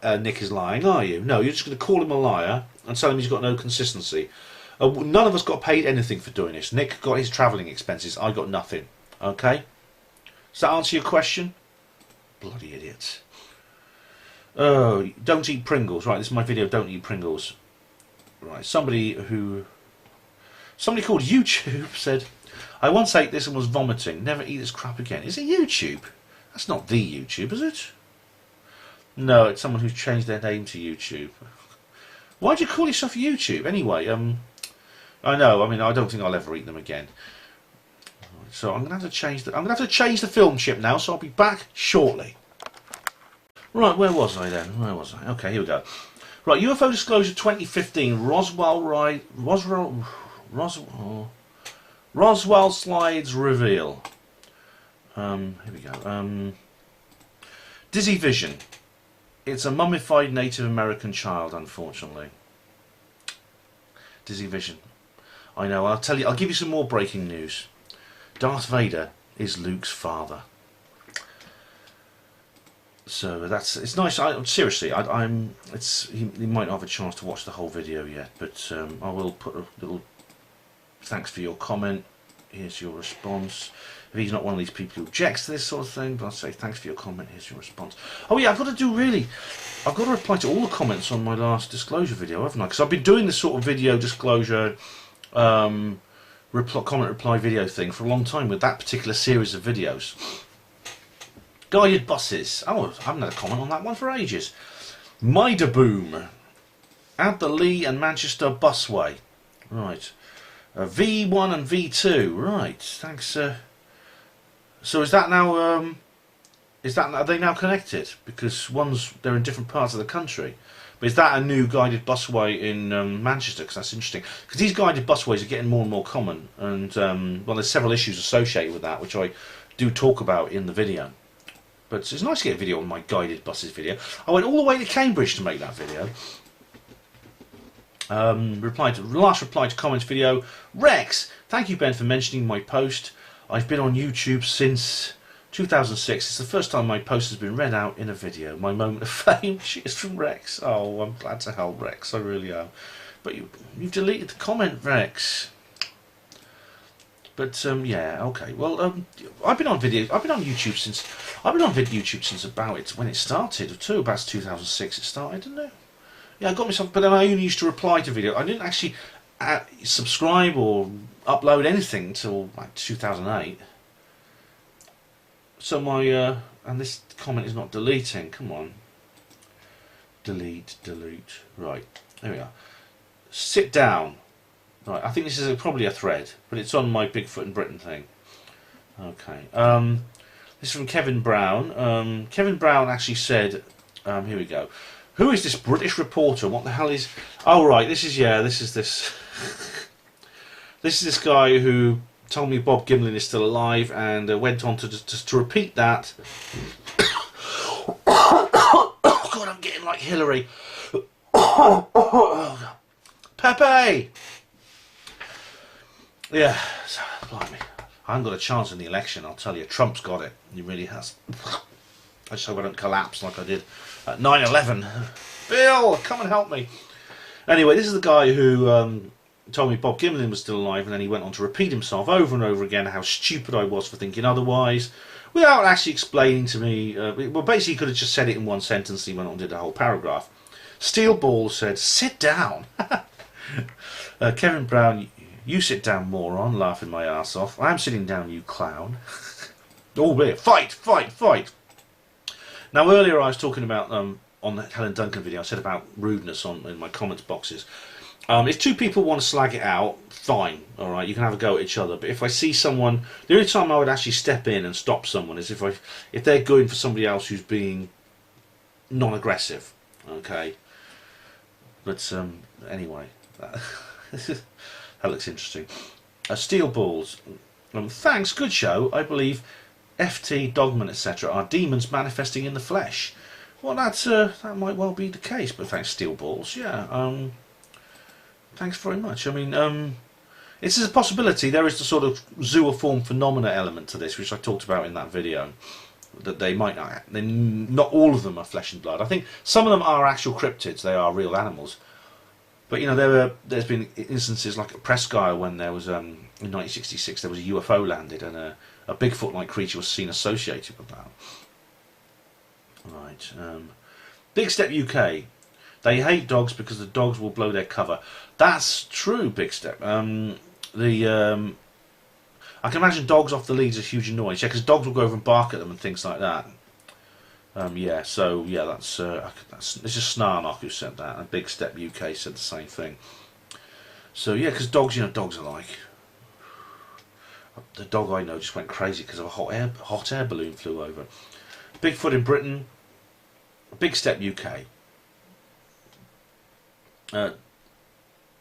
Nick is lying, are you? No, you're just going to call him a liar and tell him he's got no consistency. None of us got paid anything for doing this. Nick got his travelling expenses. I got nothing. Okay? Does that answer your question? Bloody idiots. Oh, don't eat Pringles. Right, this is my video, don't eat Pringles. Right, somebody called YouTube said, I once ate this and was vomiting. Never eat this crap again. Is it YouTube? That's not the YouTube, is it? No, it's someone who's changed their name to YouTube. Why do you call yourself YouTube anyway? I know. I mean, I don't think I'll ever eat them again. So I'm gonna have to change the. I'm gonna have to change the film chip now. So I'll be back shortly. Right, where was I then? Where was I? Okay, here we go. Right, UFO disclosure 2015. Roswell slides reveal. Here we go. Dizzy vision. It's a mummified Native American child, unfortunately. Dizzy vision. I know. I'll tell you. I'll give you some more breaking news. Darth Vader is Luke's father. So that's, it's nice. Seriously, he might not have a chance to watch the whole video yet, but I will put a little thanks for your comment. Here's your response. If he's not one of these people who objects to this sort of thing, but I'll say thanks for your comment. Here's your response. Oh yeah, I've got to reply to all the comments on my last disclosure video, haven't I? Because I've been doing this sort of video disclosure, comment reply video thing for a long time with that particular series of videos. Guided buses. Oh, I haven't had a comment on that one for ages. Mitre boom. At the Lee and Manchester busway. Right. V1 and V2. Right. Thanks. So is that now? Are they now connected? Because they're in different parts of the country. But is that a new guided busway in Manchester? Because that's interesting. Because these guided busways are getting more and more common, and well, there's several issues associated with that, which I do talk about in the video. But it's nice to get a video on my guided buses video. I went all the way to Cambridge to make that video. Last reply to comments video. Rex, thank you Ben for mentioning my post. I've been on YouTube since 2006. It's the first time my post has been read out in a video. My moment of fame. Cheers from Rex. Oh, I'm glad to help Rex. I really am. But you've deleted the comment, Rex. But yeah, okay. Well, I've been on YouTube since about when it started too. About 2006 it started, didn't it? Yeah, I got myself. But then I only used to reply to videos. I didn't actually subscribe or upload anything until like 2008. So my and this comment is not deleting. Come on. Delete. Right. There we are. Sit down. Right, I think this is probably a thread, but it's on my Bigfoot in Britain thing. Okay. This is from Kevin Brown. Kevin Brown actually said, here we go. Who is this British reporter? What the hell is... Oh, right, this is this... This is this guy who told me Bob Gimlin is still alive and went on to repeat that. Oh, God, I'm getting like Hillary. Pepe! Yeah, blimey. I haven't got a chance in the election, I'll tell you. Trump's got it. He really has. I just hope I don't collapse like I did at 9/11. Bill, come and help me. Anyway, this is the guy who told me Bob Gimlin was still alive, and then he went on to repeat himself over and over again how stupid I was for thinking otherwise, without actually explaining to me. Well, basically, he could have just said it in one sentence, and he went on and did a whole paragraph. Steel Ball said, "Sit down." Kevin Brown, you sit down, moron, laughing my ass off. I am sitting down, you clown. Albeit, fight. Now, earlier I was talking about, on the Helen Duncan video, I said about rudeness in my comments boxes. If two people want to slag it out, fine, alright, you can have a go at each other. But if I see someone, the only time I would actually step in and stop someone is if they're going for somebody else who's being non-aggressive, okay? But, anyway, that looks interesting. Steel Balls. Thanks, good show. I believe FT, Dogman, etc. are demons manifesting in the flesh. Well, that might well be the case, but thanks, Steel Balls. Yeah, thanks very much. I mean, it's a possibility. There is the sort of zooform phenomena element to this, which I talked about in that video. That they might not all of them are flesh and blood. I think some of them are actual cryptids. They are real animals. But you know, there's been instances like at Presque when there was in 1966 there was a UFO landed and a Bigfoot-like creature was seen associated with that. Right. Big Step UK. They hate dogs because the dogs will blow their cover. That's true, Big Step. I can imagine dogs off the leads are huge noise. Yeah, because dogs will go over and bark at them and things like that. Yeah, so yeah, that's this is Snarnock who said that, and Big Step UK said the same thing. So yeah, because dogs, you know, dogs are like, the dog I know just went crazy because of a hot air balloon flew over. Bigfoot in Britain, Big Step UK.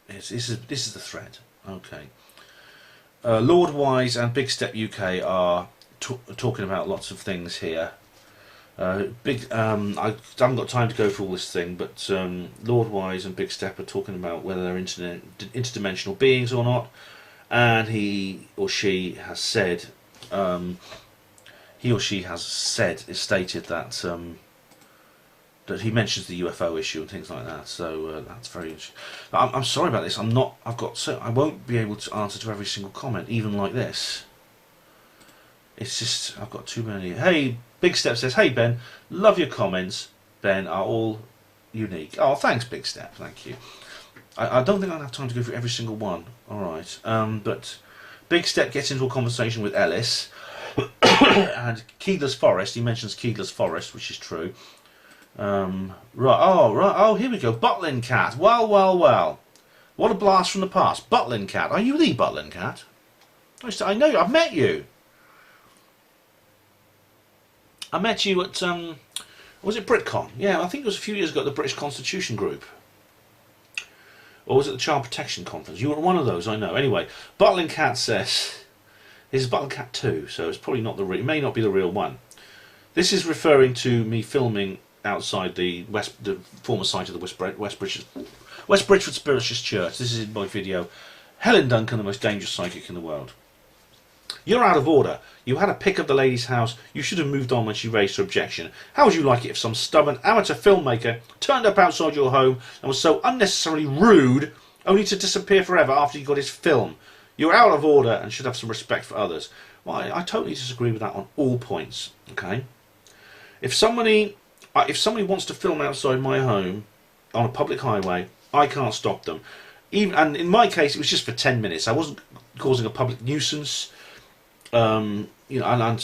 This is the thread. Okay. Lord Wise and Big Step UK are talking about lots of things here. I haven't got time to go through all this thing, but Lord Wise and Big Step are talking about whether they're interdimensional beings or not, and he or she has said, stated that that he mentions the UFO issue and things like that. So that's very interesting. I'm sorry about this. I won't be able to answer to every single comment, even like this. It's just, I've got too many. Hey, Big Step says, hey Ben, love your comments. Ben, are all unique. Oh, thanks Big Step, thank you. I don't think I'll have time to go through every single one. Alright, but Big Step gets into a conversation with Ellis. And Keeler's Forest, he mentions Keeler's Forest, which is true. Right, here we go. Butlin Cat. Well. What a blast from the past. Butlin Cat. Are you the Butlin Cat? I know you, I've met you. I met you at, was it BritCon? Yeah, I think it was a few years ago at the British Constitution Group. Or was it the Child Protection Conference? You were at one of those, I know. Anyway, Butlin Cat says, this is Butlin Cat 2, so it's probably not it may not be the real one. This is referring to me filming outside the former site of the West Bridgeford Spiritualist Church. This is in my video, Helen Duncan, the most dangerous psychic in the world. You're out of order. You had a pic of the lady's house. You should have moved on when she raised her objection. How would you like it if some stubborn amateur filmmaker turned up outside your home and was so unnecessarily rude, only to disappear forever after you got his film? You're out of order and should have some respect for others. Well, I totally disagree with that on all points. Okay, if somebody wants to film outside my home on a public highway, I can't stop them. And in my case, it was just for 10 minutes. I wasn't causing a public nuisance. You know, and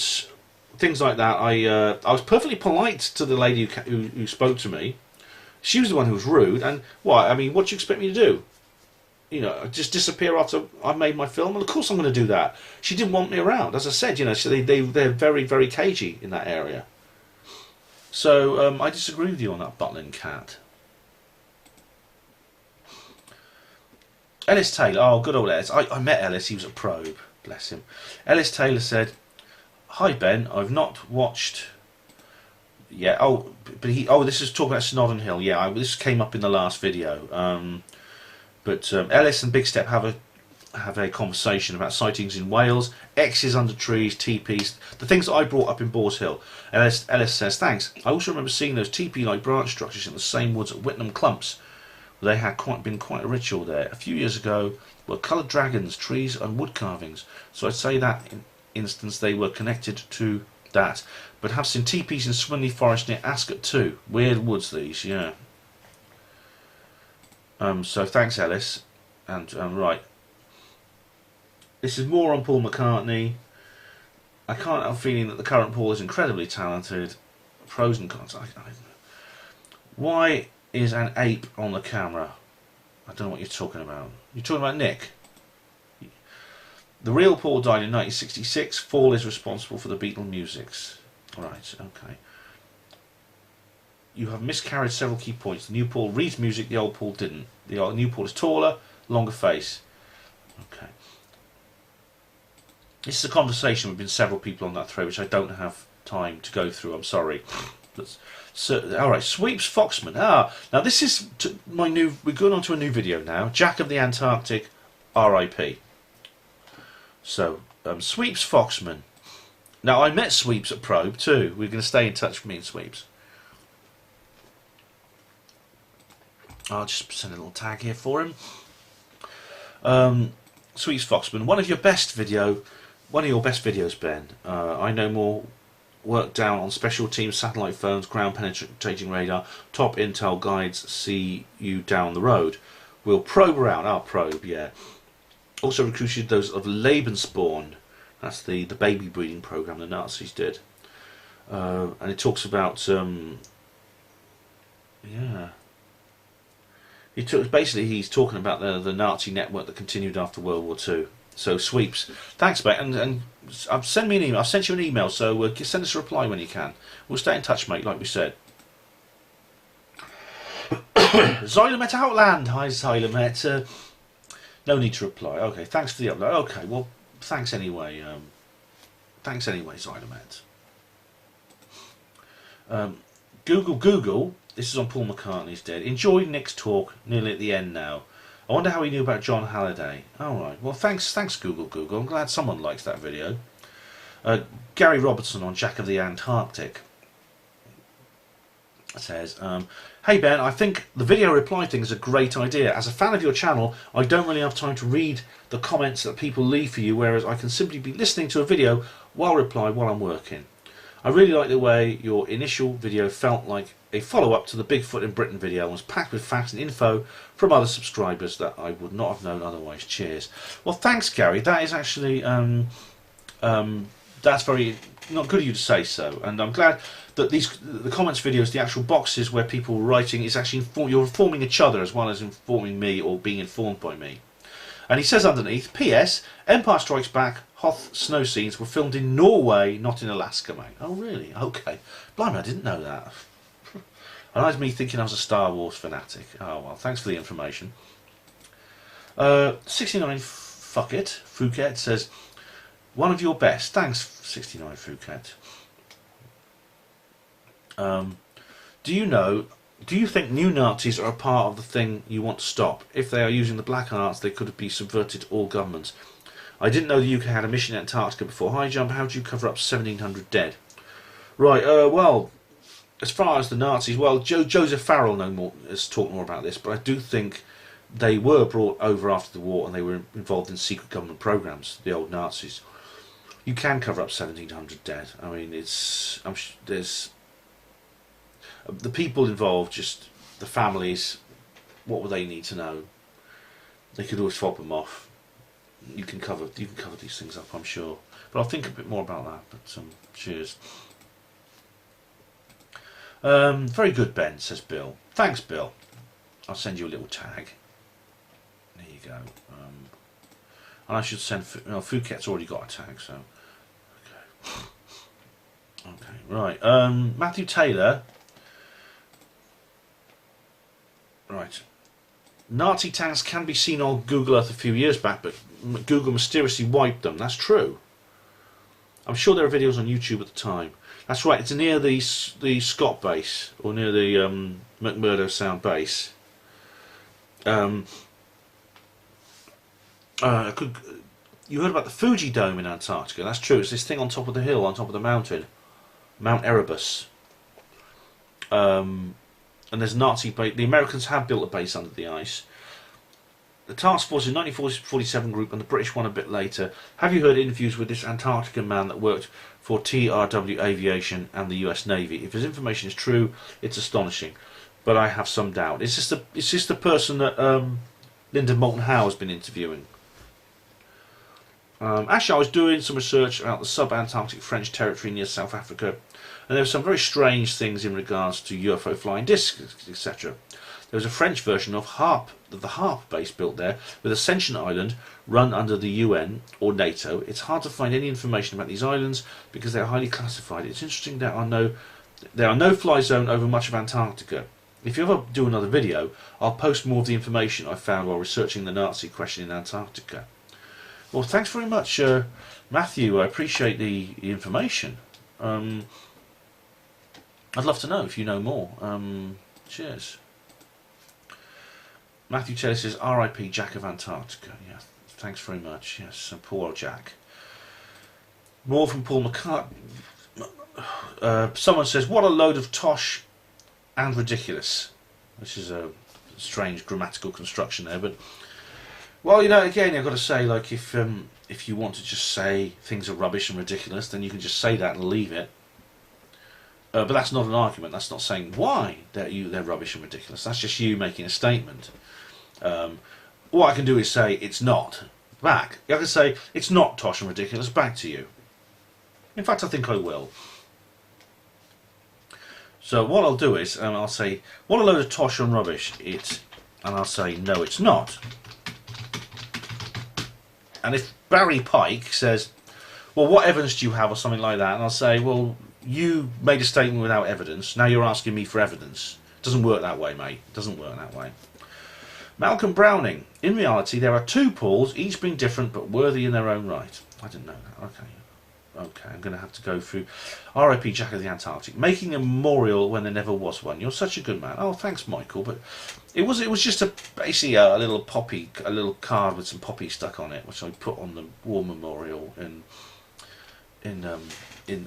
things like that. I was perfectly polite to the lady who spoke to me. She was the one who was rude. And what? I mean, what do you expect me to do? You know, just disappear after I made my film? Well, of course I'm going to do that. She didn't want me around, as I said. You know, so they're very, very cagey in that area. So I disagree with you on that, Butlin Cat. Ellis Taylor. Oh, good old Ellis. I met Ellis. He was at Probe. Bless him. Ellis Taylor said, hi Ben, I've not watched... Yeah, this is talking about Snodden Hill. Yeah, this came up in the last video. But Ellis and Big Step have a conversation about sightings in Wales, X's under trees, teepees, the things that I brought up in Boars Hill. Ellis says, thanks. I also remember seeing those teepee-like branch structures in the same woods at Whitnam Clumps. They had been quite a ritual there. A few years ago were coloured dragons, trees and wood carvings. So I'd say that in instance they were connected to that. But have seen teepees in Swinley Forest near Ascot too. Weird woods these, yeah. So thanks Ellis. And right. This is more on Paul McCartney. I can't help feeling that the current Paul is incredibly talented. Pros and cons. Why is an ape on the camera? I don't know what you're talking about. You're talking about Nick. The real Paul died in 1966. Fall is responsible for the Beatle musics. Right, okay. You have miscarried several key points. The new Paul reads music, the old Paul didn't. The new Paul is taller, longer face. Okay. This is a conversation with several people on that thread, which I don't have time to go through. I'm sorry. All right, Sweeps Foxman. Now this is my new. We're going on to a new video now. Jack of the Antarctic, R.I.P. So Sweeps Foxman. Now I met Sweeps at Probe too. We're going to stay in touch with me and Sweeps. I'll just send a little tag here for him. Sweeps Foxman, one of your best videos, Ben. I know more work down on special team satellite phones, ground penetrating radar, top intel guides, see you down the road. We'll probe around. Our probe, yeah. Also recruited those of Lebensborn. That's the baby breeding program the Nazis did. and it talks about yeah. Basically, he's talking about the Nazi network that continued after World War II. So sweeps. Thanks, mate. And send me an email. I've sent you an email, so send us a reply when you can. We'll stay in touch, mate, like we said. Xylomet Outland. Hi, Xylomet. No need to reply. Okay, thanks for the upload. Okay, well, thanks anyway. Thanks anyway, Xylomet. Google. This is on Paul McCartney's Dead. Enjoyed Nick's talk. Nearly at the end now. I wonder how he knew about John Halliday. Alright, well thanks Google. I'm glad someone likes that video. Gary Robertson on Jack of the Antarctic says, hey Ben, I think the video reply thing is a great idea. As a fan of your channel, I don't really have time to read the comments that people leave for you, whereas I can simply be listening to a video while I'm working. I really like the way your initial video felt like a follow-up to the Bigfoot in Britain video and was packed with facts and info from other subscribers that I would not have known otherwise. Cheers. Well, thanks, Gary. That is actually that's very not good of you to say so, and I'm glad that the comments videos, the actual boxes where people are writing, is actually you're informing each other as well as informing me or being informed by me. And he says underneath, P.S. Empire Strikes Back Hoth snow scenes were filmed in Norway, not in Alaska, mate. Oh, really? Okay. Blimey, I didn't know that. And that's me thinking I was a Star Wars fanatic. Oh, well, thanks for the information. 69 Fuck It, Phuket says, one of your best. Thanks, 69 Phuket. Do you think new Nazis are a part of the thing you want to stop? If they are using the black arts, they could be subverted all governments. I didn't know the UK had a mission in Antarctica before. High jump, how do you cover up 1,700 dead? Right, well, as far as the Nazis, well, Joseph Farrell has talked more about this, but I do think they were brought over after the war and they were involved in secret government programs, the old Nazis. You can cover up 1,700 dead. I mean, there's the people involved, just the families, what would they need to know? They could always fob them off. You can cover these things up, I'm sure. But I'll think a bit more about that. But cheers. Very good, Ben, says Bill. Thanks, Bill. I'll send you a little tag. There you go. And I should send. Phuket's already got a tag, so. Okay. Okay. Right. Matthew Taylor. Right. Nazi tanks can be seen on Google Earth a few years back, but Google mysteriously wiped them. That's true. I'm sure there are videos on YouTube at the time. That's right. It's near the Scott base, or near the McMurdo Sound base. You heard about the Fuji Dome in Antarctica? That's true. It's this thing on top of the hill, on top of the mountain, Mount Erebus. And there's Nazi base. The Americans have built a base under the ice. The task force in 1947 group and the British one a bit later. Have you heard interviews with this Antarctican man that worked for TRW Aviation and the US Navy? If his information is true, it's astonishing, but I have some doubt. It's just the person that Linda Moulton Howe has been interviewing. Actually, I was doing some research about the sub-Antarctic French territory near South Africa, and there were some very strange things in regards to UFO flying discs, etc. There was a French version of the HARP base built there, with Ascension Island, run under the UN or NATO. It's hard to find any information about these islands because they are highly classified. It's interesting there are no fly zone over much of Antarctica. If you ever do another video, I'll post more of the information I found while researching the Nazi question in Antarctica. Well, thanks very much, Matthew. I appreciate the information. I'd love to know if you know more. Cheers. Matthew Taylor says, R.I.P. Jack of Antarctica. Yeah, thanks very much. Yes, poor old Jack. More from Paul McCartney. Someone says, what a load of tosh and ridiculous. This is a strange grammatical construction there, but well, you know, again, I've got to say, like, if you want to just say things are rubbish and ridiculous, then you can just say that and leave it. But that's not an argument. That's not saying why they're rubbish and ridiculous. That's just you making a statement. What I can do is say it's not back. I can say it's not tosh and ridiculous back to you. In fact, I think I will. So what I'll do is, I'll say, what a load of tosh and rubbish, and I'll say, no it's not. And if Barry Pike says, well, what evidence do you have, or something like that, and I'll say, well, you made a statement without evidence, now you're asking me for evidence. Doesn't work that way, mate. Doesn't work that way. Malcolm Browning. In reality, there are two Pauls, each being different but worthy in their own right. I didn't know that. Okay, I'm going to have to go through R.I.P. Jack of the Antarctic. Making a memorial when there never was one. You're such a good man. Oh, thanks, Michael. But it was just basically a little poppy, a little card with some poppy stuck on it, which I put on the war memorial in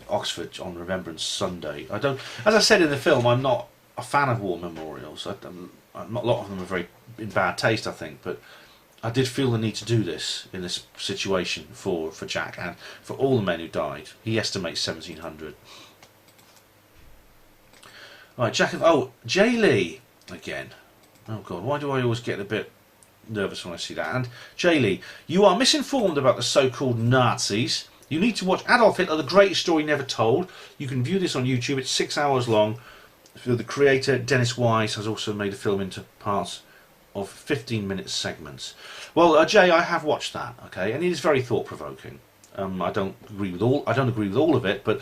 Oxford on Remembrance Sunday. As I said in the film, I'm not a fan of war memorials. A lot of them are very in bad taste, I think, but I did feel the need to do this in this situation for Jack and for all the men who died. He estimates 1,700. Right, Jay Lee again. Oh God, why do I always get a bit nervous when I see that? And Jay Lee, you are misinformed about the so-called Nazis. You need to watch Adolf Hitler, the greatest story never told. You can view this on YouTube. It's 6 hours long. The creator, Dennis Wise, has also made a film into parts of 15-minute segments. Well, Jay, I have watched that, okay, and it is very thought-provoking. I don't agree with all of it, but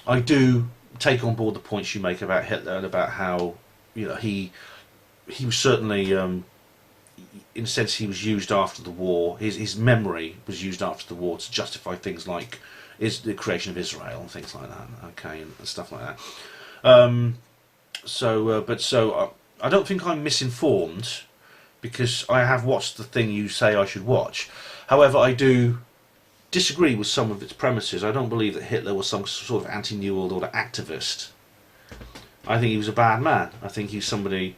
I do take on board the points you make about Hitler and about how, you know, he was certainly, in a sense, he was used after the war. His memory was used after the war to justify things like the creation of Israel and things like that, okay, and stuff like that. So I don't think I'm misinformed, because I have watched the thing you say I should watch. However, I do disagree with some of its premises. I don't believe that Hitler was some sort of anti-New World Order activist. I think he was a bad man. I think he's somebody.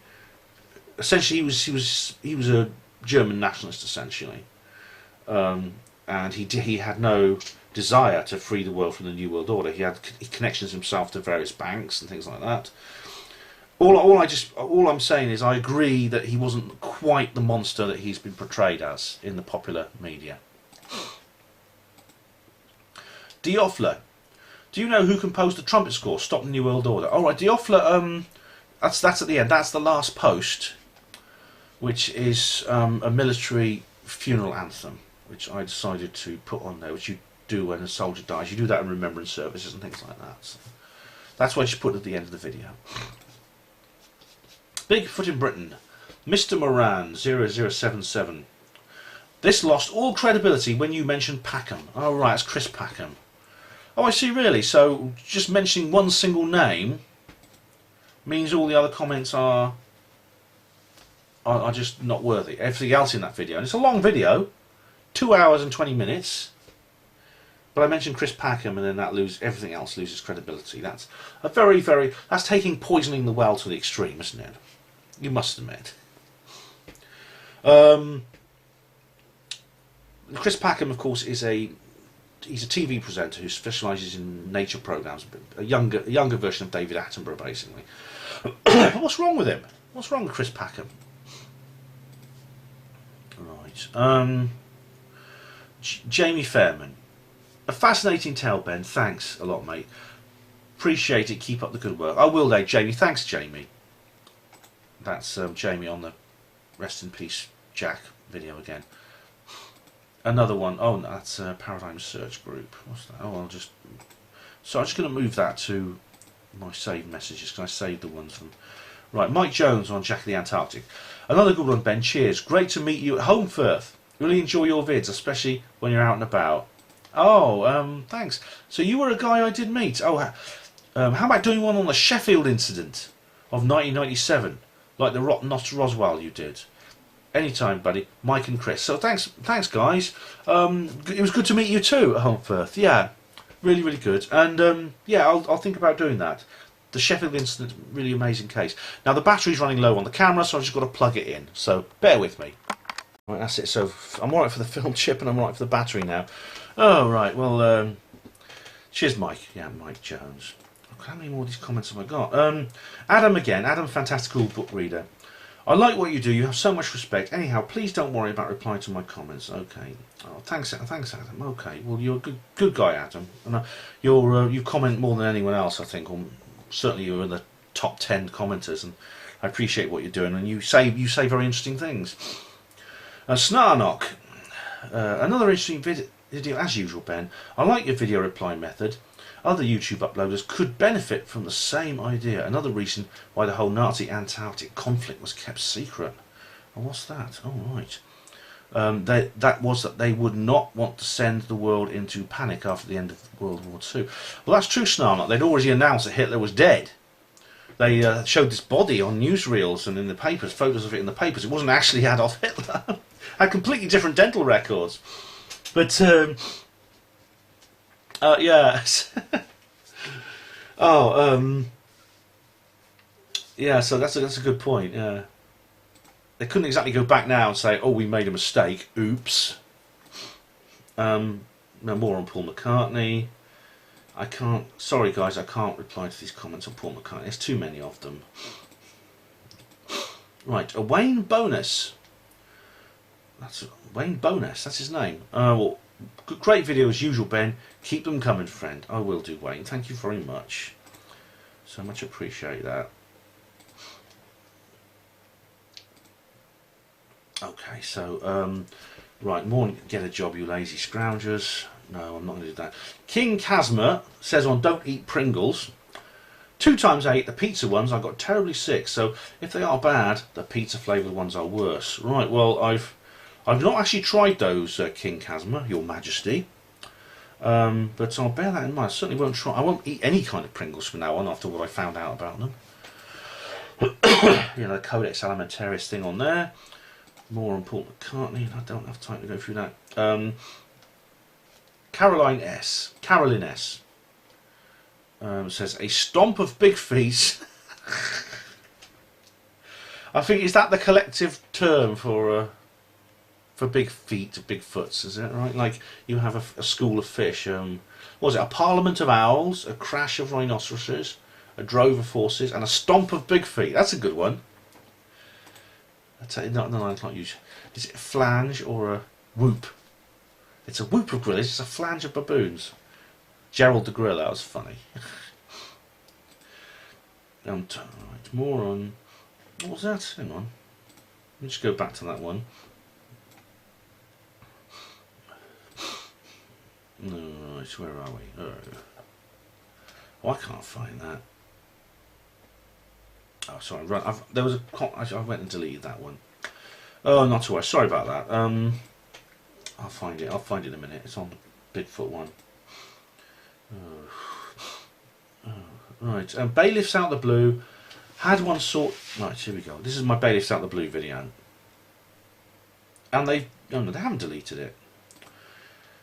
Essentially, he was a German nationalist, essentially, and he had no desire to free the world from the New World Order. He had connections himself to various banks and things like that. All I'm saying is I agree that he wasn't quite the monster that he's been portrayed as in the popular media. Diofler, do you know who composed the trumpet score? Stop the New World Order. All right, Diofler. That's at the end. That's the last post, which is a military funeral anthem, which I decided to put on there, which you do when a soldier dies. You do that in remembrance services and things like that. So that's what you put at the end of the video. Bigfoot in Britain, Mr. Moran 0077. This lost all credibility when you mentioned Packham. Oh right, it's Chris Packham. Oh, I see, really. So just mentioning one single name means all the other comments are just not worthy. Everything else in that video, and it's a long video, 2 hours and 20 minutes. But I mentioned Chris Packham, and then everything else loses credibility. That's a that's taking poisoning the well to the extreme, isn't it? You must admit. Chris Packham, of course, he's a TV presenter who specialises in nature programmes, a younger version of David Attenborough, basically. What's wrong with him? What's wrong with Chris Packham? Right. Jamie Fairman. A fascinating tale, Ben. Thanks a lot, mate. Appreciate it. Keep up the good work. I will, do, Jamie. Thanks, Jamie. That's Jamie on the Rest in Peace Jack video again. Another one. Oh, no, that's Paradigm Search Group. What's that? Oh, I'm just going to move that to my saved messages, because I saved the ones from. Right, Mike Jones on Jack of the Antarctic. Another good one, Ben. Cheers. Great to meet you at home, Firth. Really enjoy your vids, especially when you're out and about. Oh, thanks. So you were a guy I did meet. Oh, how about doing one on the Sheffield incident of 1997, like the Not Roswell you did? Anytime, buddy. Mike and Chris. So thanks, guys. It was good to meet you too at home, Firth. Yeah, really, really good. And yeah, I'll think about doing that. The Sheffield incident, really amazing case. Now the battery's running low on the camera, so I've just got to plug it in. So bear with me. Right, that's it. So I'm alright for the film chip and I'm alright for the battery now. Oh, right. Well, cheers, Mike. Yeah, Mike Jones. How many more of these comments have I got? Adam again. Adam, fantastical book reader. I like what you do. You have so much respect. Anyhow, please don't worry about replying to my comments. Okay. Oh, thanks, Adam. Okay. Well, you're a good guy, Adam. And you comment more than anyone else, I think. Or certainly you're in the top 10 commenters, and I appreciate what you're doing, and you say very interesting things. Snarnock, another interesting video as usual, Ben. I like your video reply method. Other YouTube uploaders could benefit from the same idea. Another reason why the whole Nazi-Antarctic conflict was kept secret. And what's that? Oh, right. That was that they would not want to send the world into panic after the end of World War II. Well, that's true, Snarnock. They'd already announced that Hitler was dead. They showed this body on newsreels and in the papers, photos of it in the papers. It wasn't actually Adolf Hitler. Had completely different dental records. But, yeah. Yeah, so that's a good point, yeah. They couldn't exactly go back now and say, oh, we made a mistake, oops. No more on Paul McCartney. Sorry guys, I can't reply to these comments on Paul McCartney. There's too many of them. Right, a Wayne Bonus. That's Wayne Bonus, that's his name. Well, great video as usual, Ben. Keep them coming, friend. I will do, Wayne. Thank you very much. So much appreciate that. Okay, so, right, more get a job, you lazy scroungers. No, I'm not going to do that. King Casma says on Don't Eat Pringles, 2 times 8, the pizza ones, I got terribly sick, so if they are bad, the pizza flavoured ones are worse. Right, well, I've not actually tried those, King Casma, Your Majesty. But I'll bear that in mind. I certainly won't try. I won't eat any kind of Pringles from now on after what I found out about them. You know, the Codex Alimentarius thing on there. More on Paul McCartney. I don't have time to go through that. Caroline S. Says a stomp of big feet. I think, is that the collective term for big feet, big foots? Is it right? Like you have a school of fish. What was it? A parliament of owls, a crash of rhinoceroses, a drove of horses, and a stomp of big feet. That's a good one. No, I can't use. Is it a flange or a whoop? It's a whoop of gorillas. It's a flange of baboons. Gerald the Gorilla. That was funny. Right, more on. What was that? Hang on. Let me just go back to that one. Right, where are we? Oh, I can't find that. Oh, sorry. Right, there was I went and deleted that one. Oh, not to worry. Sorry about that. I'll find it. I'll find it in a minute. It's on the Bigfoot one. Right. Bailiffs Out the Blue had one sort. Right, here we go. This is my Bailiffs Out the Blue video, and they haven't deleted it.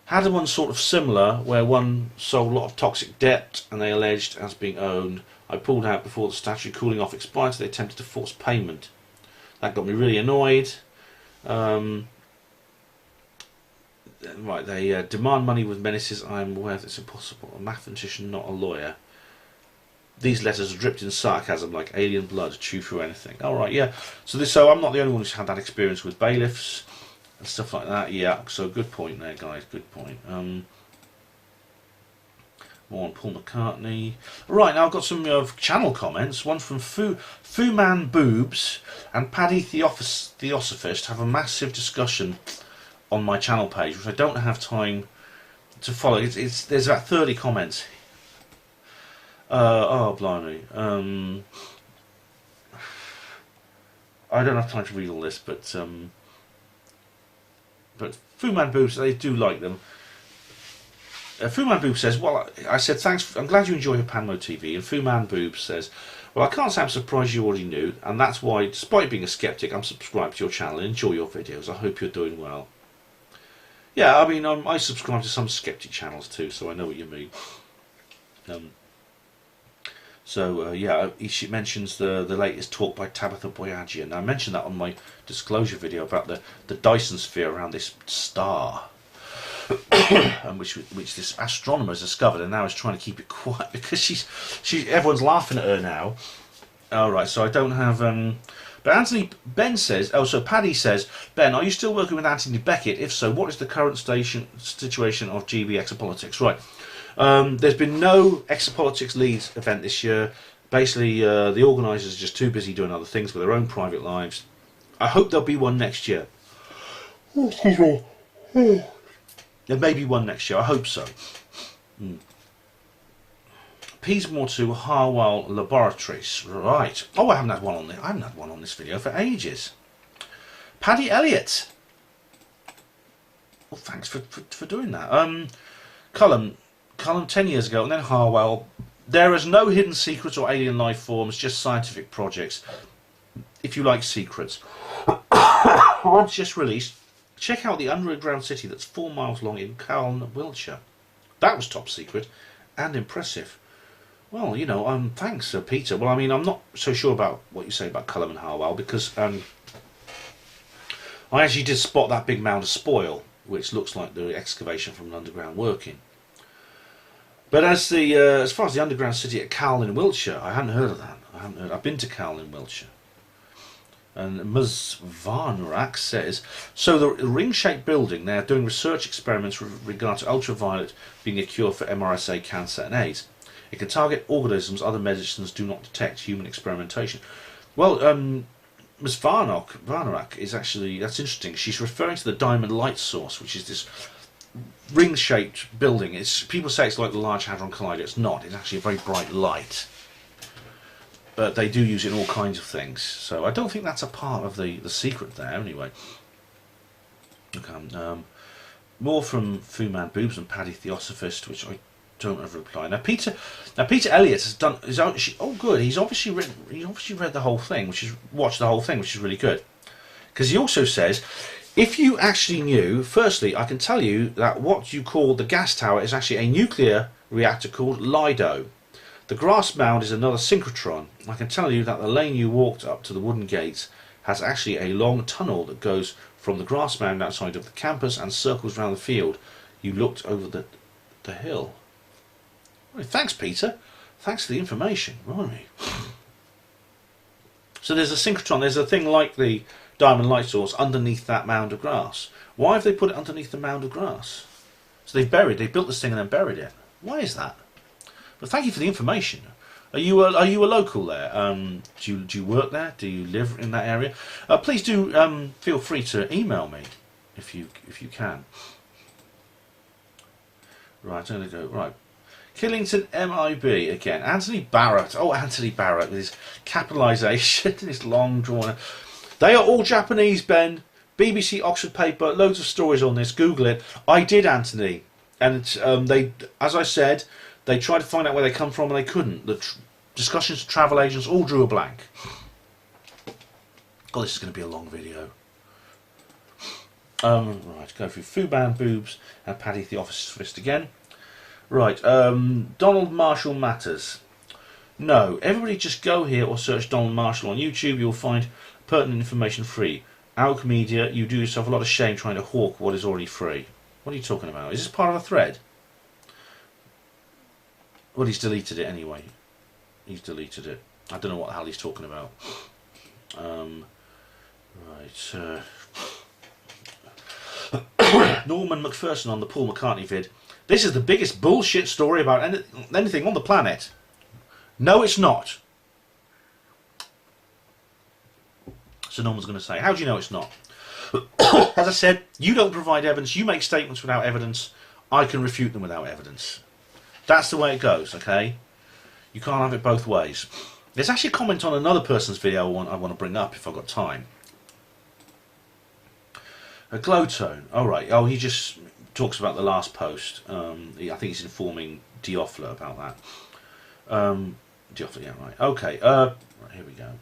Had one sort of similar where one sold a lot of toxic debt and they alleged as being owned. I pulled out before the statutory cooling off expired, so they attempted to force payment. That got me really annoyed. Right, they demand money with menaces. I am aware that it's impossible. A mathematician, not a lawyer. These letters are dripped in sarcasm like alien blood, chew through anything. Alright, yeah. So I'm not the only one who's had that experience with bailiffs and stuff like that. Yeah, so good point there, guys. Good point. More on Paul McCartney. Right, now I've got some channel comments. One from Fu Man Boobs and Paddy Theosophist have a massive discussion on my channel page, which I don't have time to follow. There's about 30 comments. Oh, blimey. I don't have time to read all this, but Fu Man Boobs, they do like them. Fu Man Boobs says, well, I said, thanks, I'm glad you enjoy HPANWO TV. And Fu Man Boobs says, well, I can't say I'm surprised you already knew, and that's why, despite being a skeptic, I'm subscribed to your channel and enjoy your videos. I hope you're doing well. Yeah, I mean, I subscribe to some skeptic channels too, so I know what you mean. Yeah, she mentions the latest talk by Tabitha Boyajian. Now, I mentioned that on my disclosure video about the Dyson sphere around this star, and which this astronomer has discovered, and now is trying to keep it quiet because everyone's laughing at her now. All right, so I don't have. But Ben says, so Paddy says, Ben, are you still working with Anthony Beckett? If so, what is the current situation of GB Exopolitics? Right. There's been no Exopolitics Leeds event this year. Basically, the organisers are just too busy doing other things with their own private lives. I hope there'll be one next year. Oh, excuse me. There may be one next year. I hope so. HPANWO to Harwell Laboratories. Right. Oh, I haven't had one on this. I haven't had one on this video for ages. Paddy Elliott. Well, thanks for doing that. Cullum 10 years ago, and then Harwell. There is no hidden secrets or alien life forms, just scientific projects. If you like secrets. Once just released, check out the underground city that's 4 miles long in Calne, Wiltshire. That was top secret and impressive. Well, you know, thanks, Peter. Well, I mean, I'm not so sure about what you say about Cullum and Harwell, because I actually did spot that big mound of spoil, which looks like the excavation from an underground working. But as far as the underground city at Calne in Wiltshire, I hadn't heard of that. I've been to Calne in Wiltshire. And Ms. Varnarak says, so the ring-shaped building, they're doing research experiments with regard to ultraviolet being a cure for MRSA, cancer and AIDS. It can target organisms other medicines do not detect, human experimentation. Well, Ms. Varnarak is actually, that's interesting. She's referring to the diamond light source, which is this ring-shaped building. People say it's like the Large Hadron Collider. It's not. It's actually a very bright light. But they do use it in all kinds of things. So I don't think that's a part of the secret there, anyway. Okay, more from Fu Man Boobs and Paddy Theosophist, which I don't have a reply. Now Peter Elliott has done his own. Oh, good. He's obviously read the whole thing, watched the whole thing, which is really good. Because he also says, if you actually knew, firstly, I can tell you that what you call the gas tower is actually a nuclear reactor called LIDO. The grass mound is another synchrotron. I can tell you that the lane you walked up to the wooden gates has actually a long tunnel that goes from the grass mound outside of the campus and circles around the field. You looked over the hill. Right, thanks, Peter. Thanks for the information. Right. So there's a synchrotron. There's a thing like the diamond light source underneath that mound of grass. Why have they put it underneath the mound of grass? So they built this thing and then buried it. Why is that? But thank you for the information. Are you a local there? Do you work there? Do you live in that area? Please do feel free to email me if you can. Right, I'm going to go right. Killington MIB again. Anthony Barrett. Oh, Anthony Barrett with his capitalisation, his long drawn. They are all Japanese, Ben. BBC Oxford paper. Loads of stories on this. Google it. I did, Anthony, and they, as I said. They tried to find out where they come from and they couldn't. The discussions with travel agents all drew a blank. God, this is going to be a long video. Right, go through Fuban Boobs and Paddy Theosophist again. Right, Donald Marshall Matters. No, everybody just go here or search Donald Marshall on YouTube. You'll find pertinent information free. Alc Media, you do yourself a lot of shame trying to hawk what is already free. What are you talking about? Is this part of a thread? Well, he's deleted it anyway. He's deleted it. I don't know what the hell he's talking about. Right. Norman McPherson on the Paul McCartney vid. This is the biggest bullshit story about anything on the planet. No, it's not. So no one's going to say, how do you know it's not? As I said, you don't provide evidence. You make statements without evidence. I can refute them without evidence. That's the way it goes, okay? You can't have it both ways. There's actually a comment on another person's video I want to bring up if I've got time. A glow tone. All right. Oh, he just talks about the last post. I think he's informing Diophla about that. Diophla, yeah, right. Okay. Right, here we go.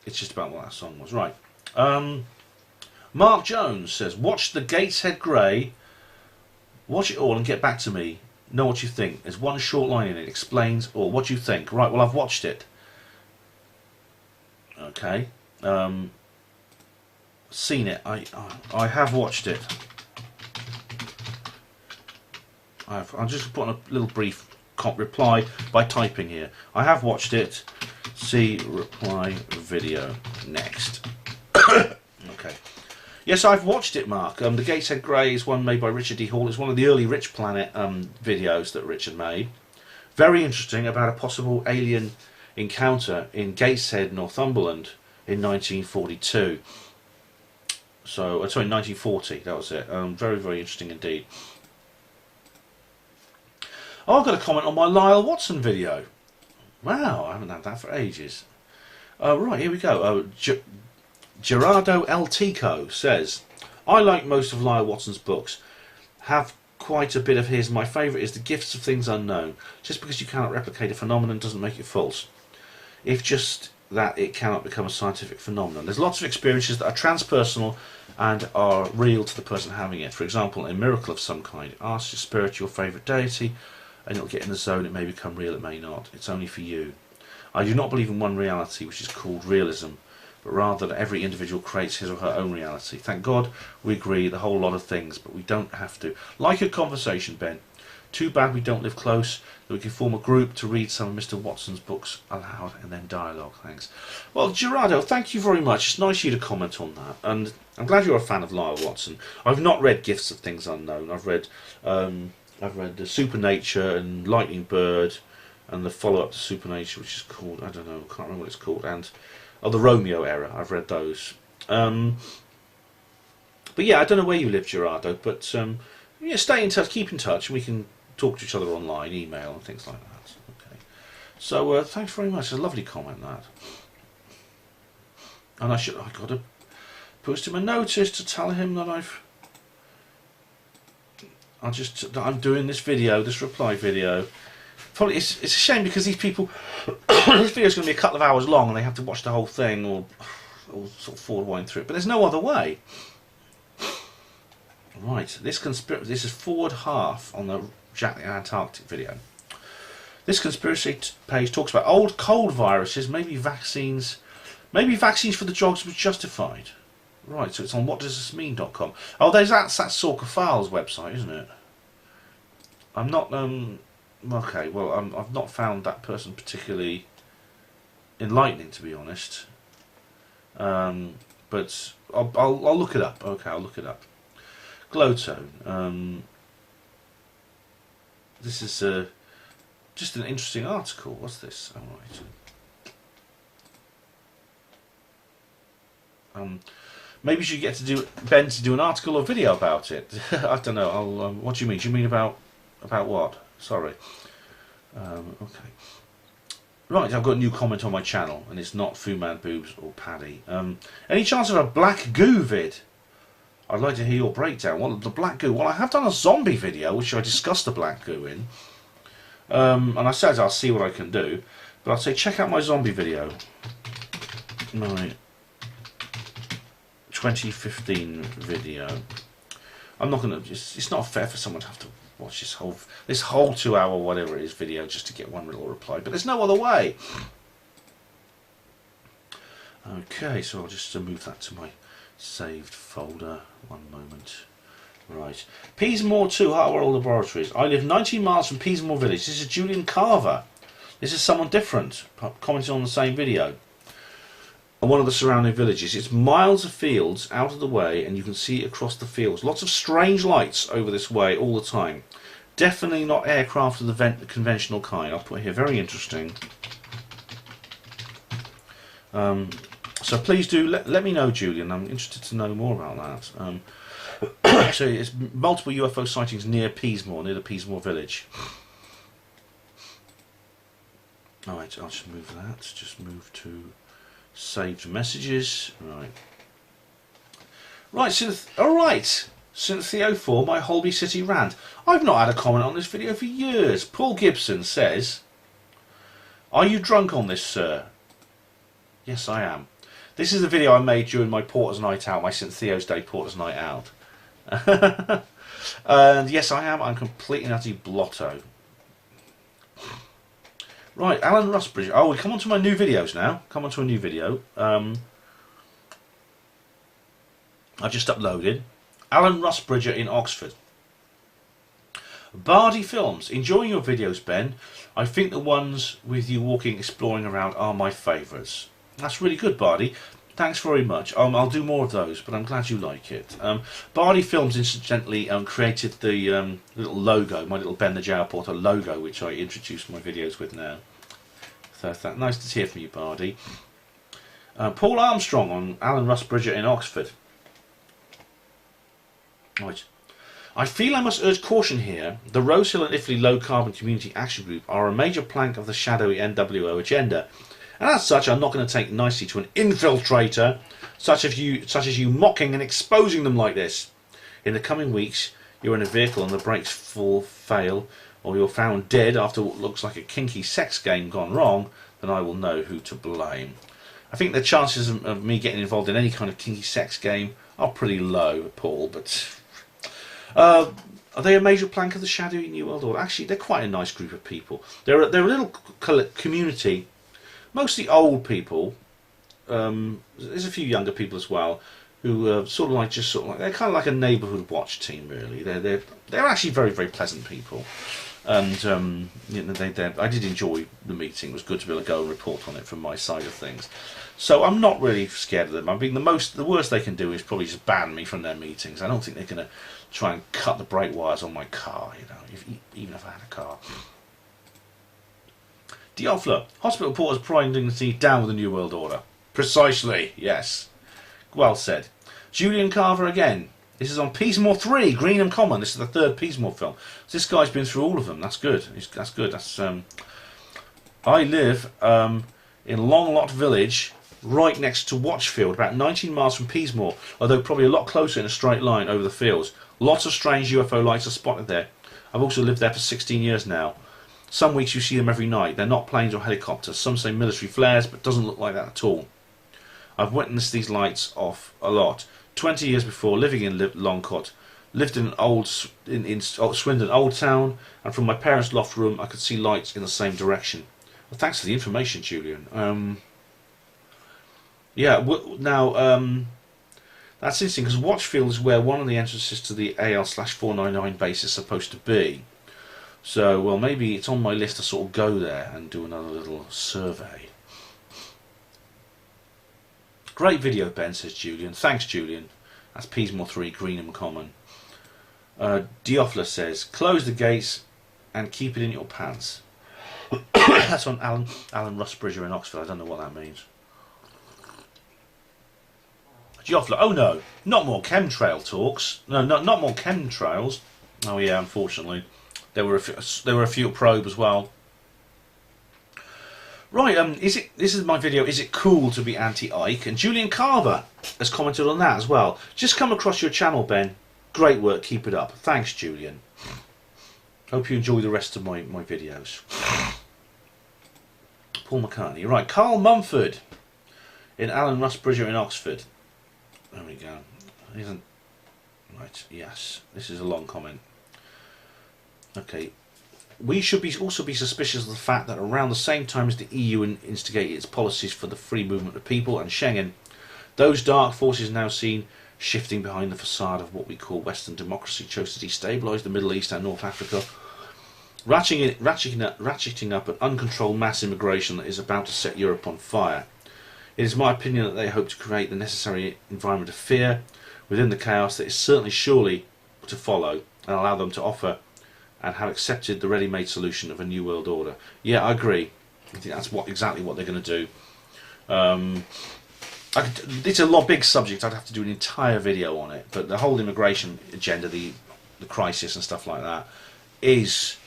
It's just about what that song was. Right. Mark Jones says, watch the Gateshead Grey. Watch it all and get back to me. Know what you think. There's one short line in it. Explains all. What do you think? Right, well, I've watched it. Okay. Seen it. I have watched it. I'm just putting a little brief reply by typing here. I have watched it. See reply video next. Okay. Yes, I've watched it, Mark. The Gateshead Grey is one made by Richard D. Hall. It's one of the early Rich Planet videos that Richard made. Very interesting about a possible alien encounter in Gateshead, Northumberland in 1942. So, sorry, 1940, that was it. Very, very interesting indeed. Oh, I've got a comment on my Lyle Watson video. Wow, I haven't had that for ages. Right, here we go. Gerardo El Tico says, I like most of Lyle Watson's books. Have quite a bit of his. My favourite is The Gifts of Things Unknown. Just because you cannot replicate a phenomenon doesn't make it false. If just that it cannot become a scientific phenomenon. There's lots of experiences that are transpersonal and are real to the person having it. For example, a miracle of some kind. Ask your spirit, your favourite deity, and it'll get in the zone. It may become real, it may not. It's only for you. I do not believe in one reality, which is called realism, but rather that every individual creates his or her own reality. Thank God we agree the whole lot of things, but we don't have to. Like a conversation, Ben. Too bad we don't live close, that we can form a group to read some of Mr. Watson's books aloud and then dialogue. Thanks. Well, Gerardo, thank you very much. It's nice of you to comment on that, and I'm glad you're a fan of Lyle Watson. I've not read Gifts of Things Unknown. I've read the Supernature and Lightning Bird, and the follow-up to Supernature, which is called, I don't know, I can't remember what it's called, and the Romeo era. I've read those. But yeah, I don't know where you live, Gerardo, but yeah, stay in touch, keep in touch, and we can talk to each other online, email, and things like that. Okay. So thanks very much. It's a lovely comment, that. And I got to post him a notice to tell him that I'm doing this video, this reply video. Probably it's a shame because these people, this video is going to be a couple of hours long and they have to watch the whole thing or sort of forward wind through it. But there's no other way. Right, this is forward half on the Jack the Antarctic video. This conspiracy page talks about old cold viruses, maybe vaccines for the dogs was justified. Right, so it's on whatdoesthismean.com. Oh, that's Sorka Files website, isn't it? I'm not okay. Well, I've not found that person particularly enlightening, to be honest. But I'll look it up. Okay, I'll look it up. Glowtone. This is just an interesting article. What's this? All right. Maybe you should get Ben to do an article or video about it. I don't know. What do you mean? Do you mean about what? Sorry. Okay. Right, I've got a new comment on my channel, and it's not Fu Man Boobs or Paddy. Any chance of a black goo vid? I'd like to hear your breakdown. Well, the black goo. Well, I have done a zombie video, which I discussed the black goo in. And I said I'll see what I can do. But I'd say check out my zombie video. My 2015 video. I'm not going to... It's not fair for someone to have to watch this whole 2 hour whatever it is video just to get one little reply. But there's no other way. Okay, so I'll just move that to my saved folder. One moment. Right. Peasemore 2 Hartwell Laboratories. I live 19 miles from Peasemore Village. This is Julian Carver. This is someone different commenting on the same video. And one of the surrounding villages. It's miles of fields out of the way, and you can see across the fields. Lots of strange lights over this way all the time. Definitely not aircraft of the conventional kind. I'll put here very interesting. So please do let me know, Julian. I'm interested to know more about that. So it's multiple UFO sightings near Peasemore, near the Peasemore village. Alright, I'll just move that. Just move to saved messages. Right, alright. Cynthia 04, my Holby City rant. I've not had a comment on this video for years. Paul Gibson says, are you drunk on this, sir? Yes, I am. This is the video I made during my Porter's Night Out, my St. Theo's Day Porter's Night Out. And yes, I am. I'm completely and utterly blotto. Right, Alan Rusbridge. Oh, we come on to my new videos now. Come on to a new video. I've just uploaded. Alan Rusbridger in Oxford. Bardi Films. Enjoying your videos, Ben. I think the ones with you walking, exploring around are my favourites. That's really good, Bardi. Thanks very much. I'll do more of those, but I'm glad you like it. Bardi Films, incidentally, created the little logo, my little Ben the Jail Porter logo, which I introduce my videos with now. Nice to hear from you, Bardi. Paul Armstrong on Alan Rusbridger in Oxford. Right. I feel I must urge caution here. The Rosehill and Iffley Low Carbon Community Action Group are a major plank of the shadowy NWO agenda, and as such are not going to take nicely to an infiltrator such as you mocking and exposing them like this. In the coming weeks, you're in a vehicle and the brakes fail, or you're found dead after what looks like a kinky sex game gone wrong, then I will know who to blame. I think the chances of me getting involved in any kind of kinky sex game are pretty low, Paul, but... are they a major plank of the shadowy New World Order? Actually, they're quite a nice group of people. They're a little community, mostly old people. There's a few younger people as well, who are they're kind of like a neighbourhood watch team, really. They're actually very, very pleasant people, and you know, I did enjoy the meeting. It was good to be able to go and report on it from my side of things. So I'm not really scared of them. I mean, the worst they can do is probably just ban me from their meetings. I don't think they're going to try and cut the brake wires on my car, you know, even if I had a car. Dioffler, hospital porters pride and dignity down with the New World Order. Precisely, yes. Well said. Julian Carver again. This is on Peasemore 3, Greenham Common. This is the third Peasemore film. So this guy's been through all of them. That's good. That's good. I live in Longlot Village, right next to Watchfield, about 19 miles from Peasemore, although probably a lot closer in a straight line over the fields. Lots of strange UFO lights are spotted there. I've also lived there for 16 years now. Some weeks you see them every night. They're not planes or helicopters. Some say military flares, but it doesn't look like that at all. I've witnessed these lights off a lot. 20 years before, living in Longcott, lived in Swindon Old Town, and from my parents' loft room I could see lights in the same direction. Well, thanks for the information, Julian. Yeah, now that's interesting, because Watchfield is where one of the entrances to the AL/499 base is supposed to be. So, well, maybe it's on my list to sort of go there and do another little survey. Great video, Ben, says Julian. Thanks, Julian. That's Peasemore 3, Greenham Common. Dioffler says, close the gates and keep it in your pants. That's on Alan Rusbridger in Oxford. I don't know what that means. Dioffler, oh no, not more chemtrail talks. No, not more chemtrails. Oh yeah, unfortunately. There were a few probe as well. Right, this is my video, is it cool to be anti-Ike? And Julian Carver has commented on that as well. Just come across your channel, Ben. Great work, keep it up. Thanks, Julian. Hope you enjoy the rest of my videos. Paul McCartney. Right, Carl Mumford in Alan Rusbridger in Oxford. There we go. Right, yes. This is a long comment. Okay. We should also be suspicious of the fact that around the same time as the EU instigated its policies for the free movement of people and Schengen, those dark forces now seen shifting behind the facade of what we call Western democracy chose to destabilise the Middle East and North Africa, ratcheting up an uncontrolled mass immigration that is about to set Europe on fire. It is my opinion that they hope to create the necessary environment of fear within the chaos that is surely to follow, and allow them to offer and have accepted the ready-made solution of a new world order. Yeah, I agree. I think that's exactly what they're going to do. It's a big subject. I'd have to do an entire video on it. But the whole immigration agenda, the crisis and stuff like that, is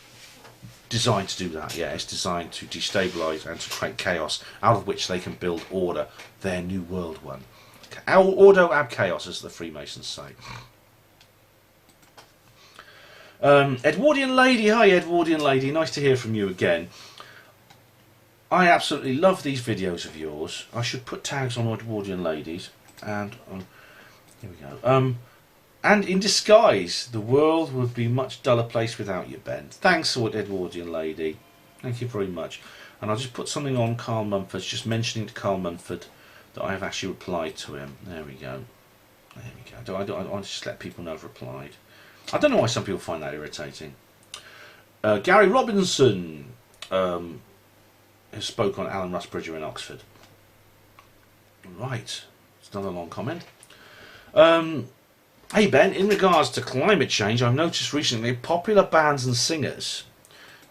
designed to do that. Yeah, it's designed to destabilise and to create chaos, out of which they can build order. Their new world one. Ordo ab chaos, as the Freemasons say. Edwardian Lady, hi Edwardian Lady, nice to hear from you again. I absolutely love these videos of yours. I should put tags on Edwardian Ladies, and here we go. And in disguise, the world would be a much duller place without you, Ben. Thanks, Edwardian Lady. Thank you very much. And I'll just put something on Carl Mumford's, just mentioning to Carl Mumford that I have actually replied to him. There we go. There we go. I want to just let people know I've replied. I don't know why some people find that irritating. Gary Robinson, who spoke on Alan Rusbridger in Oxford. Right, it's another long comment. Hey Ben, in regards to climate change, I've noticed recently popular bands and singers,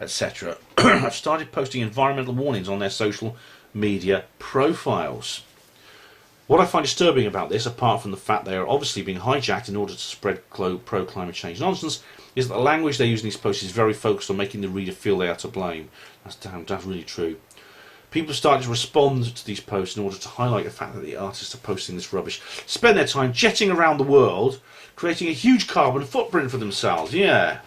etc., have started posting environmental warnings on their social media profiles. What I find disturbing about this, apart from the fact they are obviously being hijacked in order to spread pro-climate change nonsense, is that the language they use in these posts is very focused on making the reader feel they are to blame. That's really true. People started to respond to these posts in order to highlight the fact that the artists are posting this rubbish. Spend their time jetting around the world, creating a huge carbon footprint for themselves. Yeah.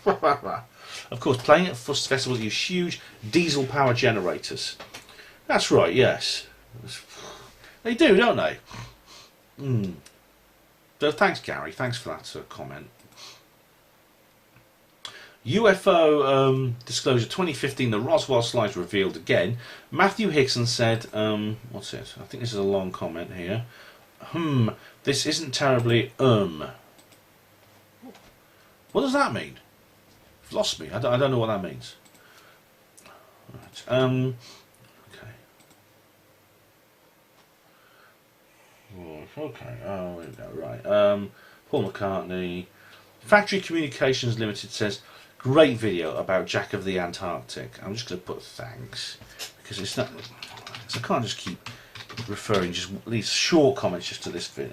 Of course, playing at festivals use huge diesel power generators. That's right, yes. They do, don't they? So thanks, Gary. Thanks for that comment. UFO disclosure 2015, the Roswell slides revealed again. Matthew Hickson said, what's it? I think this is a long comment here. This isn't terribly, What does that mean? You've lost me. I don't know what that means. Right. Okay. Okay. Oh, there we go. Right. Paul McCartney. Factory Communications Limited says, great video about Jack of the Antarctic. I'm just going to put thanks because it's not. So I can't just keep referring just these short comments just to this film.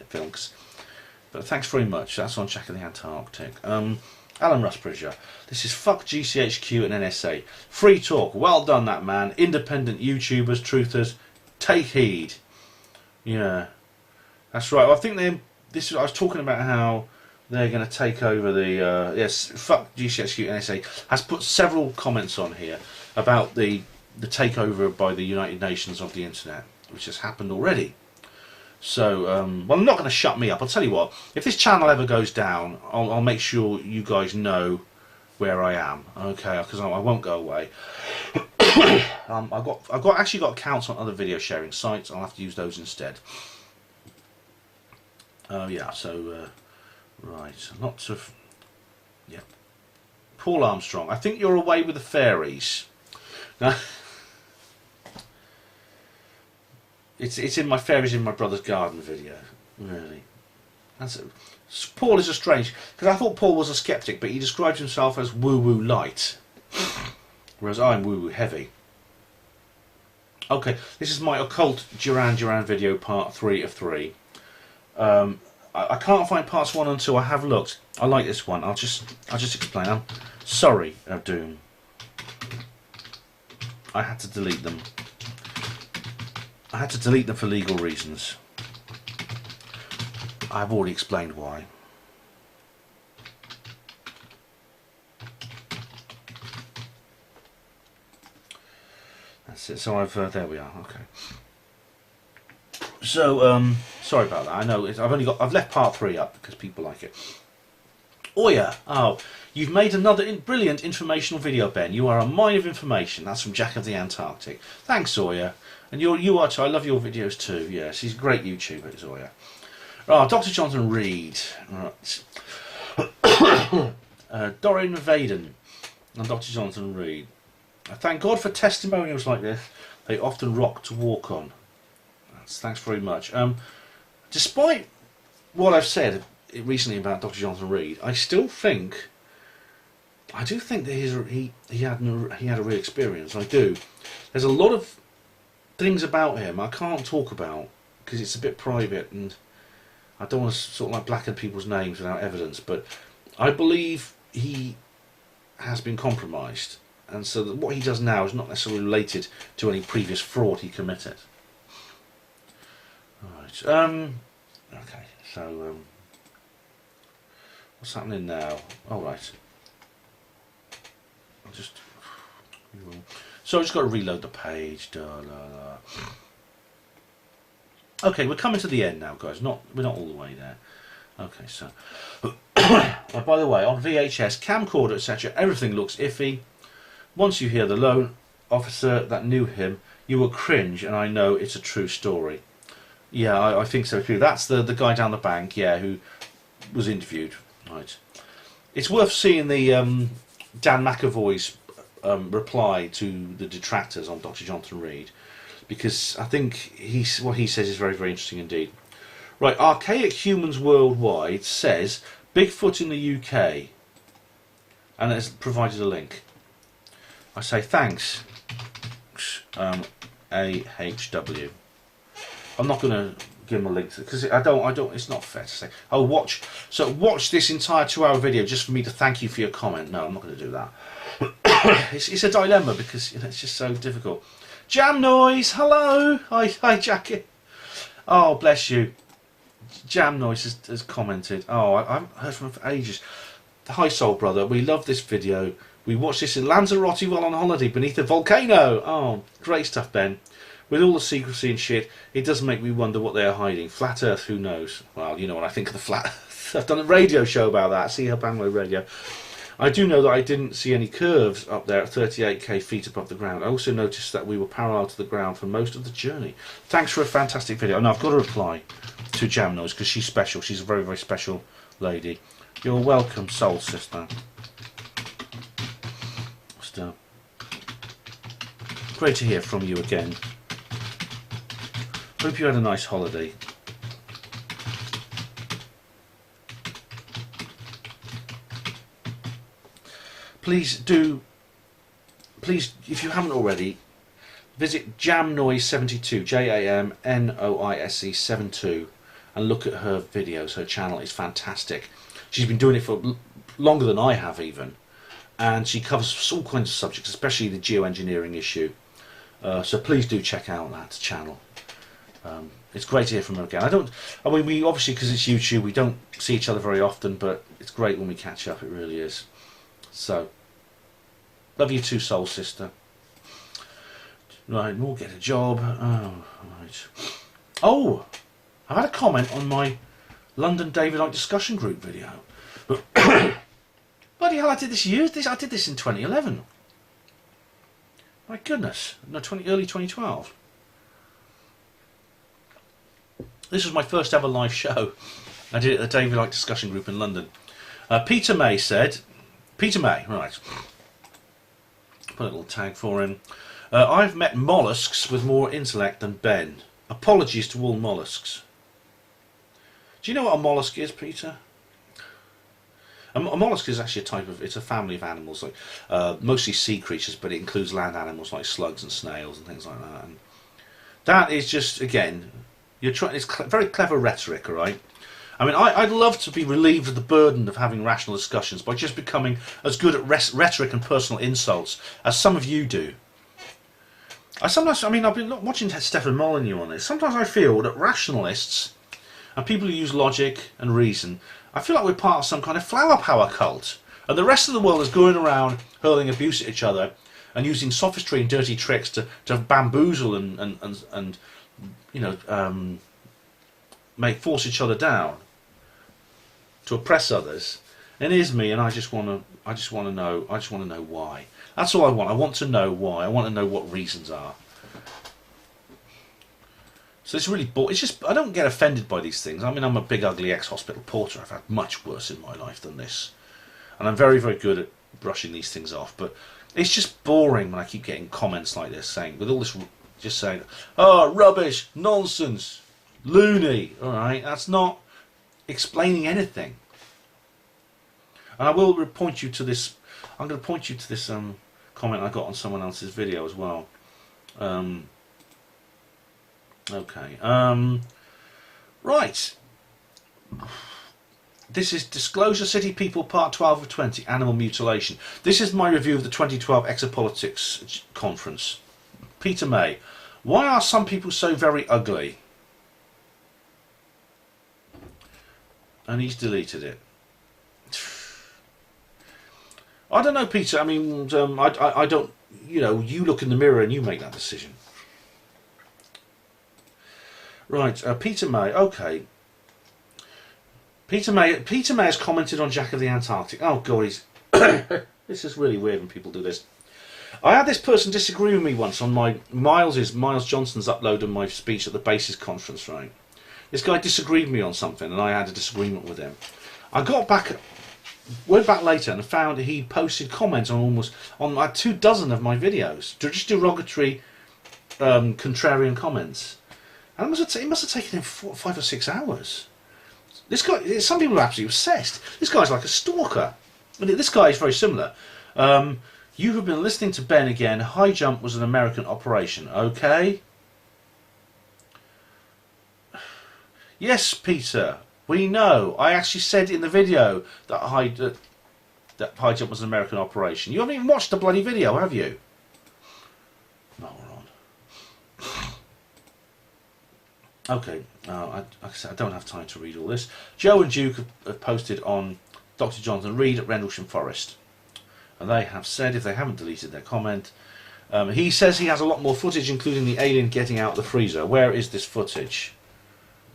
But thanks very much. That's on Jack of the Antarctic. Alan Rusbridger. This is fuck GCHQ and NSA. Free talk. Well done, that man. Independent YouTubers, truthers, take heed. Yeah, that's right. Well, I think I was talking about how they're going to take over the yes, fuck GCHQ NSA has put several comments on here about the takeover by the United Nations of the internet, which has happened already. So well, I'm not going to shut me up. I'll tell you what, if this channel ever goes down, I'll make sure you guys know where I am, okay, because I won't go away. I've actually got accounts on other video sharing sites. I'll have to use those instead. Yeah, so right, lots of, yeah. Paul Armstrong, I think you're away with the fairies. Now, it's in my fairies in my brother's garden video, really. Paul is a strange, because I thought Paul was a skeptic, but he described himself as woo-woo light, whereas I'm woo-woo heavy. Okay, this is my occult Duran Duran video, part 3 of 3. I can't find parts 1 and 2. I have looked. I like this one. I'll just explain. I'm sorry, Doom. I had to delete them. I had to delete them for legal reasons. I've already explained why. That's it. So there we are. Okay. So sorry about that. I know I've left part 3 up because people like it. Oya, oh, you've made another brilliant informational video, Ben. You are a mine of information. That's from Jack of the Antarctic. Thanks, Oya. And you are too. I love your videos too. Yes, he's a great YouTuber, is Oya. Oh, Dr. Jonathan Reed. Right. Doreen Vaden and Dr. Jonathan Reed. Thank God for testimonials like this. They often rock to walk on. Thanks very much. Despite what I've said recently about Dr. Jonathan Reed, I do think that he had a real experience. I do. There's a lot of things about him I can't talk about because it's a bit private, and I don't want to sort of like blacken people's names without evidence. But I believe he has been compromised, and so that what he does now is not necessarily related to any previous fraud he committed. Right. Okay. So what's happening now? All right. So I just got to reload the page. Okay, we're coming to the end now, guys. We're not all the way there. Okay, so by the way, on VHS, camcorder, etc., everything looks iffy. Once you hear the loan officer that knew him, you will cringe, and I know it's a true story. Yeah, I think so too. That's the guy down the bank, yeah, who was interviewed. Right. It's worth seeing the Dan McAvoy's reply to the detractors on Dr. Jonathan Reed, because I think what he says is very, very interesting indeed. Right, Archaic Humans Worldwide says Bigfoot in the UK, and it's provided a link. I say thanks, AHW. I'm not going to give him a link because I don't. It's not fair to say, oh, watch this entire 2-hour video just for me to thank you for your comment. No, I'm not going to do that. It's a dilemma because it's just so difficult. Jam Noise, hello, hi Jackie. Oh, bless you. Jam Noise has commented. Oh, I haven't heard from him for ages. Hi Soul Brother, we love this video. We watched this in Lanzarote while on holiday beneath a volcano. Oh, great stuff, Ben. With all the secrecy and shit, it does make me wonder what they are hiding. Flat Earth, who knows? Well, you know what I think of the flat Earth. I've done a radio show about that. See HPANWO Radio. I do know that I didn't see any curves up there at 38k feet above the ground. I also noticed that we were parallel to the ground for most of the journey. Thanks for a fantastic video. Now I've got to reply to Jam Noise because she's special. She's a very, very special lady. You're welcome, soul sister. Still, great to hear from you again. Hope you had a nice holiday. Please, if you haven't already, visit JamNoise72, JAMNOISE 72, and look at her videos. Her channel is fantastic. She's been doing it for longer than I have even, and she covers all kinds of subjects, especially the geoengineering issue. So please do check out that channel. It's great to hear from her again. I mean, we obviously, because it's YouTube, we don't see each other very often, but it's great when we catch up. It really is. So, love you too, soul sister. Right, we'll get a job. Oh, right. Oh, I've had a comment on my London David Icke discussion group video. Bloody hell, I did this I did this in 2011. My goodness, no, early 2012. This was my first ever live show. I did it at the David Icke discussion group in London. Peter May said. Peter May, right. Put a little tag for him. I've met mollusks with more intellect than Ben. Apologies to all mollusks. Do you know what a mollusk is, Peter? A mollusk is actually a type of, it's a family of animals, like mostly sea creatures, but it includes land animals like slugs and snails and things like that. And that is just, again, it's very clever rhetoric, all right? I mean, I'd love to be relieved of the burden of having rational discussions by just becoming as good at rhetoric and personal insults as some of you do. I've been watching Stefan Molyneux on this. Sometimes I feel that rationalists and people who use logic and reason, I feel like we're part of some kind of flower power cult. And the rest of the world is going around hurling abuse at each other and using sophistry and dirty tricks to bamboozle and you know, force each other down, to oppress others. And here's me, and I just want to know why. That's all I want. I want to know why. I want to know what reasons are. So it's really it's just, I don't get offended by these things. I mean, I'm a big ugly ex-hospital porter. I've had much worse in my life than this, and I'm very, very good at brushing these things off. But it's just boring when I keep getting comments like this saying, with all this, just saying, oh, rubbish, nonsense, loony. All right, that's not explaining anything. And I will point you to this. I'm going to point you to this comment I got on someone else's video as well. Okay. Right. This is Disclosure City People Part 12 of 20, Animal Mutilation. This is my review of the 2012 Exopolitics Conference. Peter May. Why are some people so very ugly? And he's deleted it. I don't know, Peter. I mean, I don't, you know, you look in the mirror and you make that decision. Right, Peter May, okay. Peter May has commented on Jack of the Antarctic. Oh, God, this is really weird when people do this. I had this person disagree with me once on my Miles Johnson's upload of my speech at the Bases Conference, right? This guy disagreed with me on something and I had a disagreement with him. I went back later and found he posted comments on like 24 of my videos, just derogatory, contrarian comments. And it must have taken him 5 or 6 hours. This guy, some people are absolutely obsessed. This guy's like a stalker. This guy is very similar. You have been listening to Ben again. High jump was an American operation. Okay. Yes, Peter. We know. I actually said in the video that high jump was an American operation. You haven't even watched the bloody video, have you? Moron. Okay. Like I said, I don't have time to read all this. Joe and Duke have posted on Dr. Jonathan Reed at Rendlesham Forest. And they have said, if they haven't deleted their comment, he says he has a lot more footage, including the alien getting out of the freezer. Where is this footage?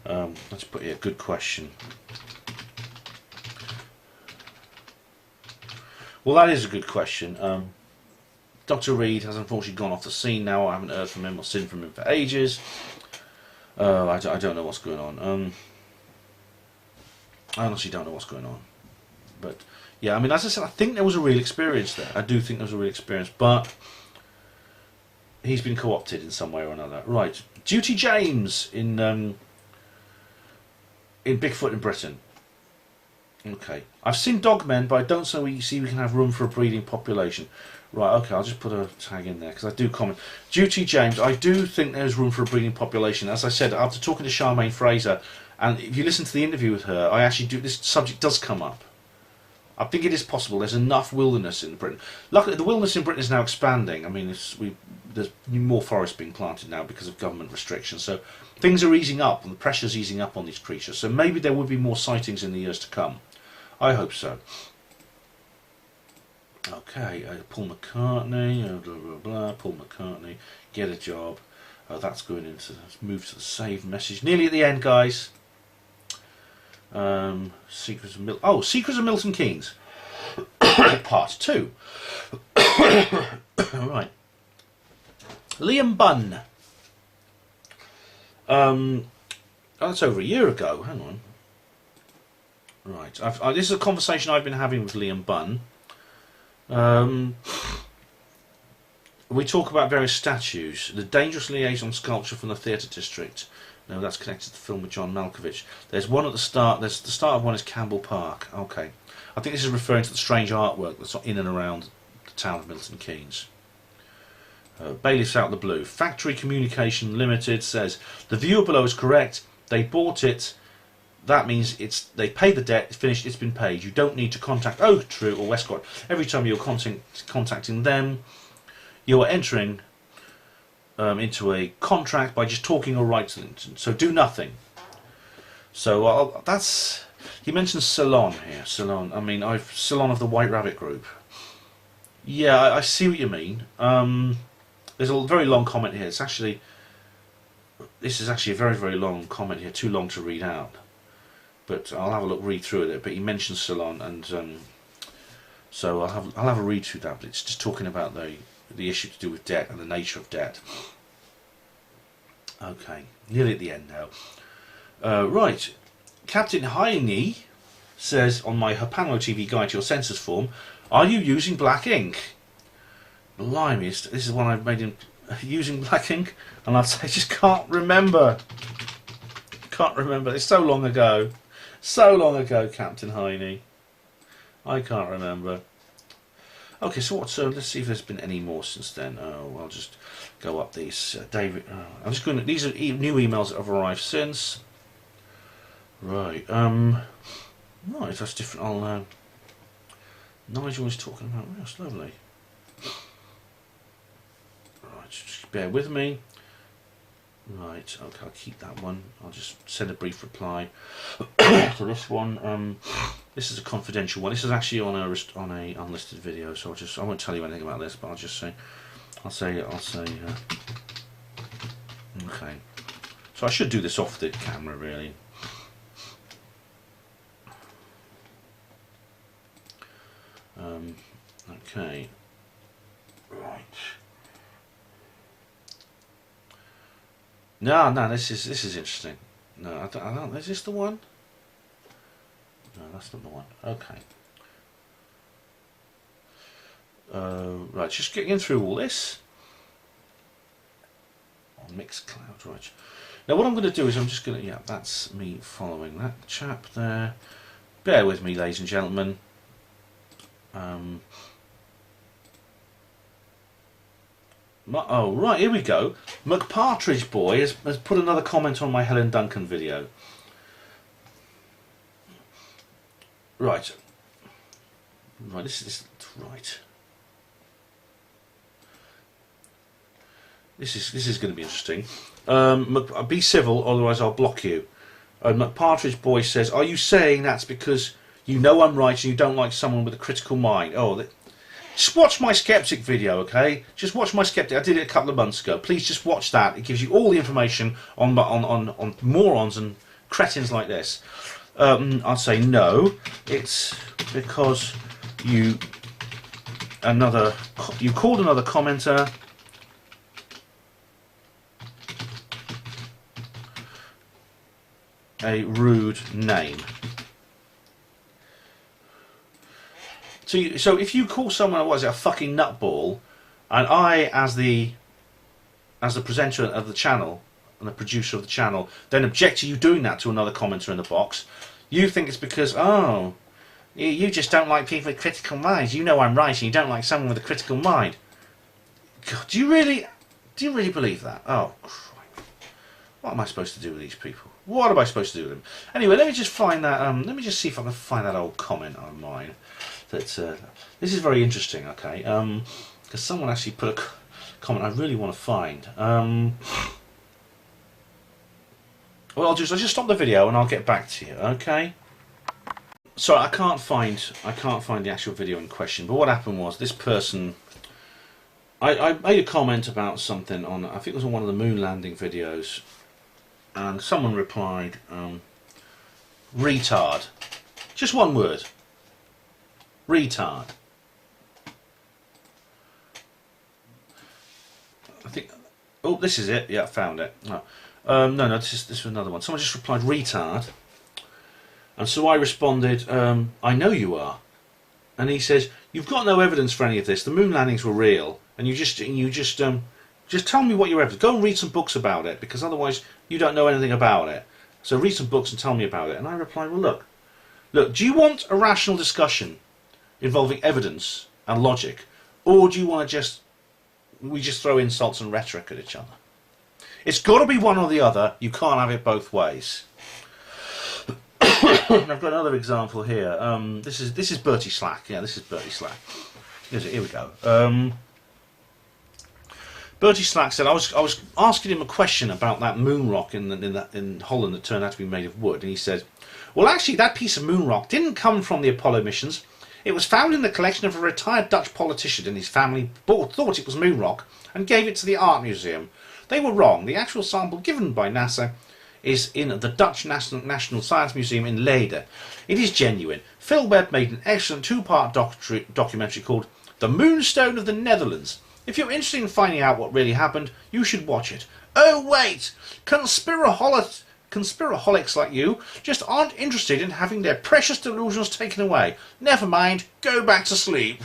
Let's put here, good question. Well, that is a good question. Dr. Reed has unfortunately gone off the scene now. I haven't heard from him or seen from him for ages. I don't know what's going on. I honestly don't know what's going on. But, yeah, I mean, as I said, I think there was a real experience there. I do think there was a real experience, but he's been co-opted in some way or another. Right, Duty James in Bigfoot in Britain. Okay, I've seen Dogmen, but I don't see we can have room for a breeding population. Right, okay, I'll just put a tag in there because I do comment. Duty James, I do think there's room for a breeding population. As I said, after talking to Charmaine Fraser, and if you listen to the interview with her, I actually do. This subject does come up. I think it is possible. There's enough wilderness in Britain. Luckily, the wilderness in Britain is now expanding. I mean, there's more forests being planted now because of government restrictions. So things are easing up, and the pressure's easing up on these creatures. So maybe there will be more sightings in the years to come. I hope so. Okay, Paul McCartney, blah blah blah. Paul McCartney, get a job. That's going into. Let's move to the save message. Nearly at the end, guys. Secrets of Milton Keynes, Part 2. Right. Liam Bunn. That's over a year ago. Hang on. Right. This is a conversation I've been having with Liam Bunn. We talk about various statues. The Dangerous Liaison sculpture from the Theatre District. No, that's connected to the film with John Malkovich. There's one at the start. The start of one is Campbell Park. Okay. I think this is referring to the strange artwork that's in and around the town of Milton Keynes. Bailiffs out the blue. Factory Communication Limited says, the viewer below is correct. They bought it. That means they paid the debt, it's finished, it's been paid. You don't need to contact Oak True or Westcott. Every time you're contacting them, you are entering into a contract by just talking or writing. So do nothing. So that's. He mentions Salon here. Salon. I mean, Salon of the White Rabbit Group. Yeah, I see what you mean. There's a very long comment here. This is actually a very, very long comment here. Too long to read out. But I'll have a read through it. But he mentions Salon, and so I'll have a read through that. But it's just talking about the issue to do with debt and the nature of debt. Okay, nearly at the end now. Right, Captain Heine says on my HPANWO TV guide to your census form, are you using black ink? Blimey, this is one I've made him using black ink, and I just can't remember. Can't remember. It's so long ago. So long ago, Captain Heine. I can't remember. Okay, so let's see if there's been any more since then. I'll just go up these. David, I'm just going to. These are new emails that have arrived since. Right. Right, that's different. Nigel was talking about. Oh, that's lovely. Right, just bear with me. Right, okay, I'll keep that one. I'll just send a brief reply to this one. This is a confidential one. This is actually on a unlisted video, so I won't tell you anything about this, but I'll say. Okay. So I should do this off the camera, really. Okay. Right. No, this is interesting. No, I don't. Is this the one? No, that's not the one. Okay. Right, just getting through all this on Mixcloud. Right. Now, what I'm going to do is I'm just going to. Yeah, that's me following that chap there. Bear with me, ladies and gentlemen. Oh, right, here we go. McPartridge Boy has put another comment on my Helen Duncan video. Right. Right, this is right. This is going to be interesting. Be civil, otherwise I'll block you. McPartridge Boy says, "Are you saying that's because you know I'm right and you don't like someone with a critical mind?" Oh, just watch my Skeptic video, okay? Just watch my Skeptic. I did it a couple of months ago. Please just watch that. It gives you all the information on morons and cretins like this. I'd say no. It's because you called another commenter a rude name. So if you call someone, what is it, a fucking nutball, and I, as the presenter of the channel and the producer of the channel, then object to you doing that to another commenter in the box, you think it's because, oh, you just don't like people with critical minds. You know I'm right, and you don't like someone with a critical mind. God, do you really believe that? Oh, Christ. What am I supposed to do with these people? What am I supposed to do with them? Anyway, let me just find that. Let me just see if I can find that old comment on mine. This is very interesting. Okay, because someone actually put a comment I really want to find. Well, I'll just stop the video and I'll get back to you. Okay. Sorry, I can't find the actual video in question. But what happened was this person. I made a comment about something on. I think it was on one of the moon landing videos. And someone replied, retard. Just one word. Retard. I think. Oh, this is it. Yeah, I found it. No, this was another one. Someone just replied, retard. And so I responded, I know you are. And he says, you've got no evidence for any of this. The moon landings were real. And you just tell me what your evidence. Go and read some books about it, because otherwise you don't know anything about it. So read some books and tell me about it. And I replied, well, look, do you want a rational discussion involving evidence and logic, or do you want to we just throw insults and rhetoric at each other? It's got to be one or the other. You can't have it both ways. And I've got another example here. This is Bertie Slack. Yeah, this is Bertie Slack. Here we go. Bertie Slack said, I was asking him a question about that moon rock in Holland that turned out to be made of wood, and he said, well, actually, that piece of moon rock didn't come from the Apollo missions. It was found in the collection of a retired Dutch politician, and his family thought it was moon rock and gave it to the art museum. They were wrong. The actual sample given by NASA is in the Dutch National Science Museum in Leiden. It is genuine. Phil Webb made an excellent two-part documentary called The Moonstone of the Netherlands. If you're interested in finding out what really happened, you should watch it. Oh wait! Conspiraholics like you just aren't interested in having their precious delusions taken away. Never mind, go back to sleep.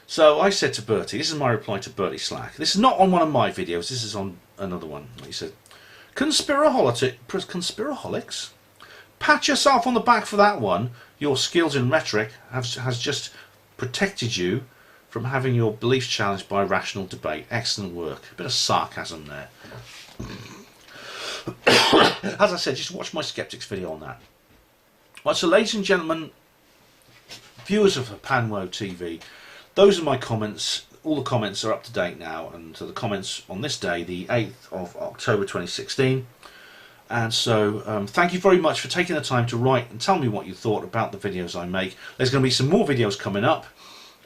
So I said to Bertie, this is my reply to Bertie Slack. This is not on one of my videos, this is on another one. He said, Conspiraholics? Pat yourself on the back for that one. Your skills in rhetoric has just protected you from having your beliefs challenged by rational debate. Excellent work. A bit of sarcasm there. As I said, just watch my Skeptics video on that. Right, so ladies and gentlemen, viewers of HPANWO TV, those are my comments. All the comments are up to date now, and so the comments on this day, the 8th of October 2016. And so thank you very much for taking the time to write and tell me what you thought about the videos I make. There's going to be some more videos coming up.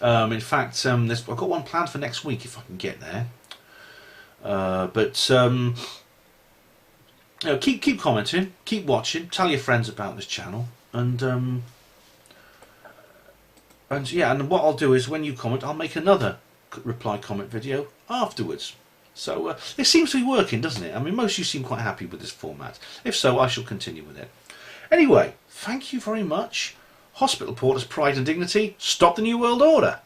In fact, I've got one planned for next week if I can get there. You know, keep commenting, keep watching, tell your friends about this channel, and yeah, and what I'll do is when you comment, I'll make another reply comment video afterwards. So it seems to be working, doesn't it? I mean, most of you seem quite happy with this format. If so, I shall continue with it. Anyway, thank you very much. Hospital Porters, Pride and Dignity. Stop the New World Order.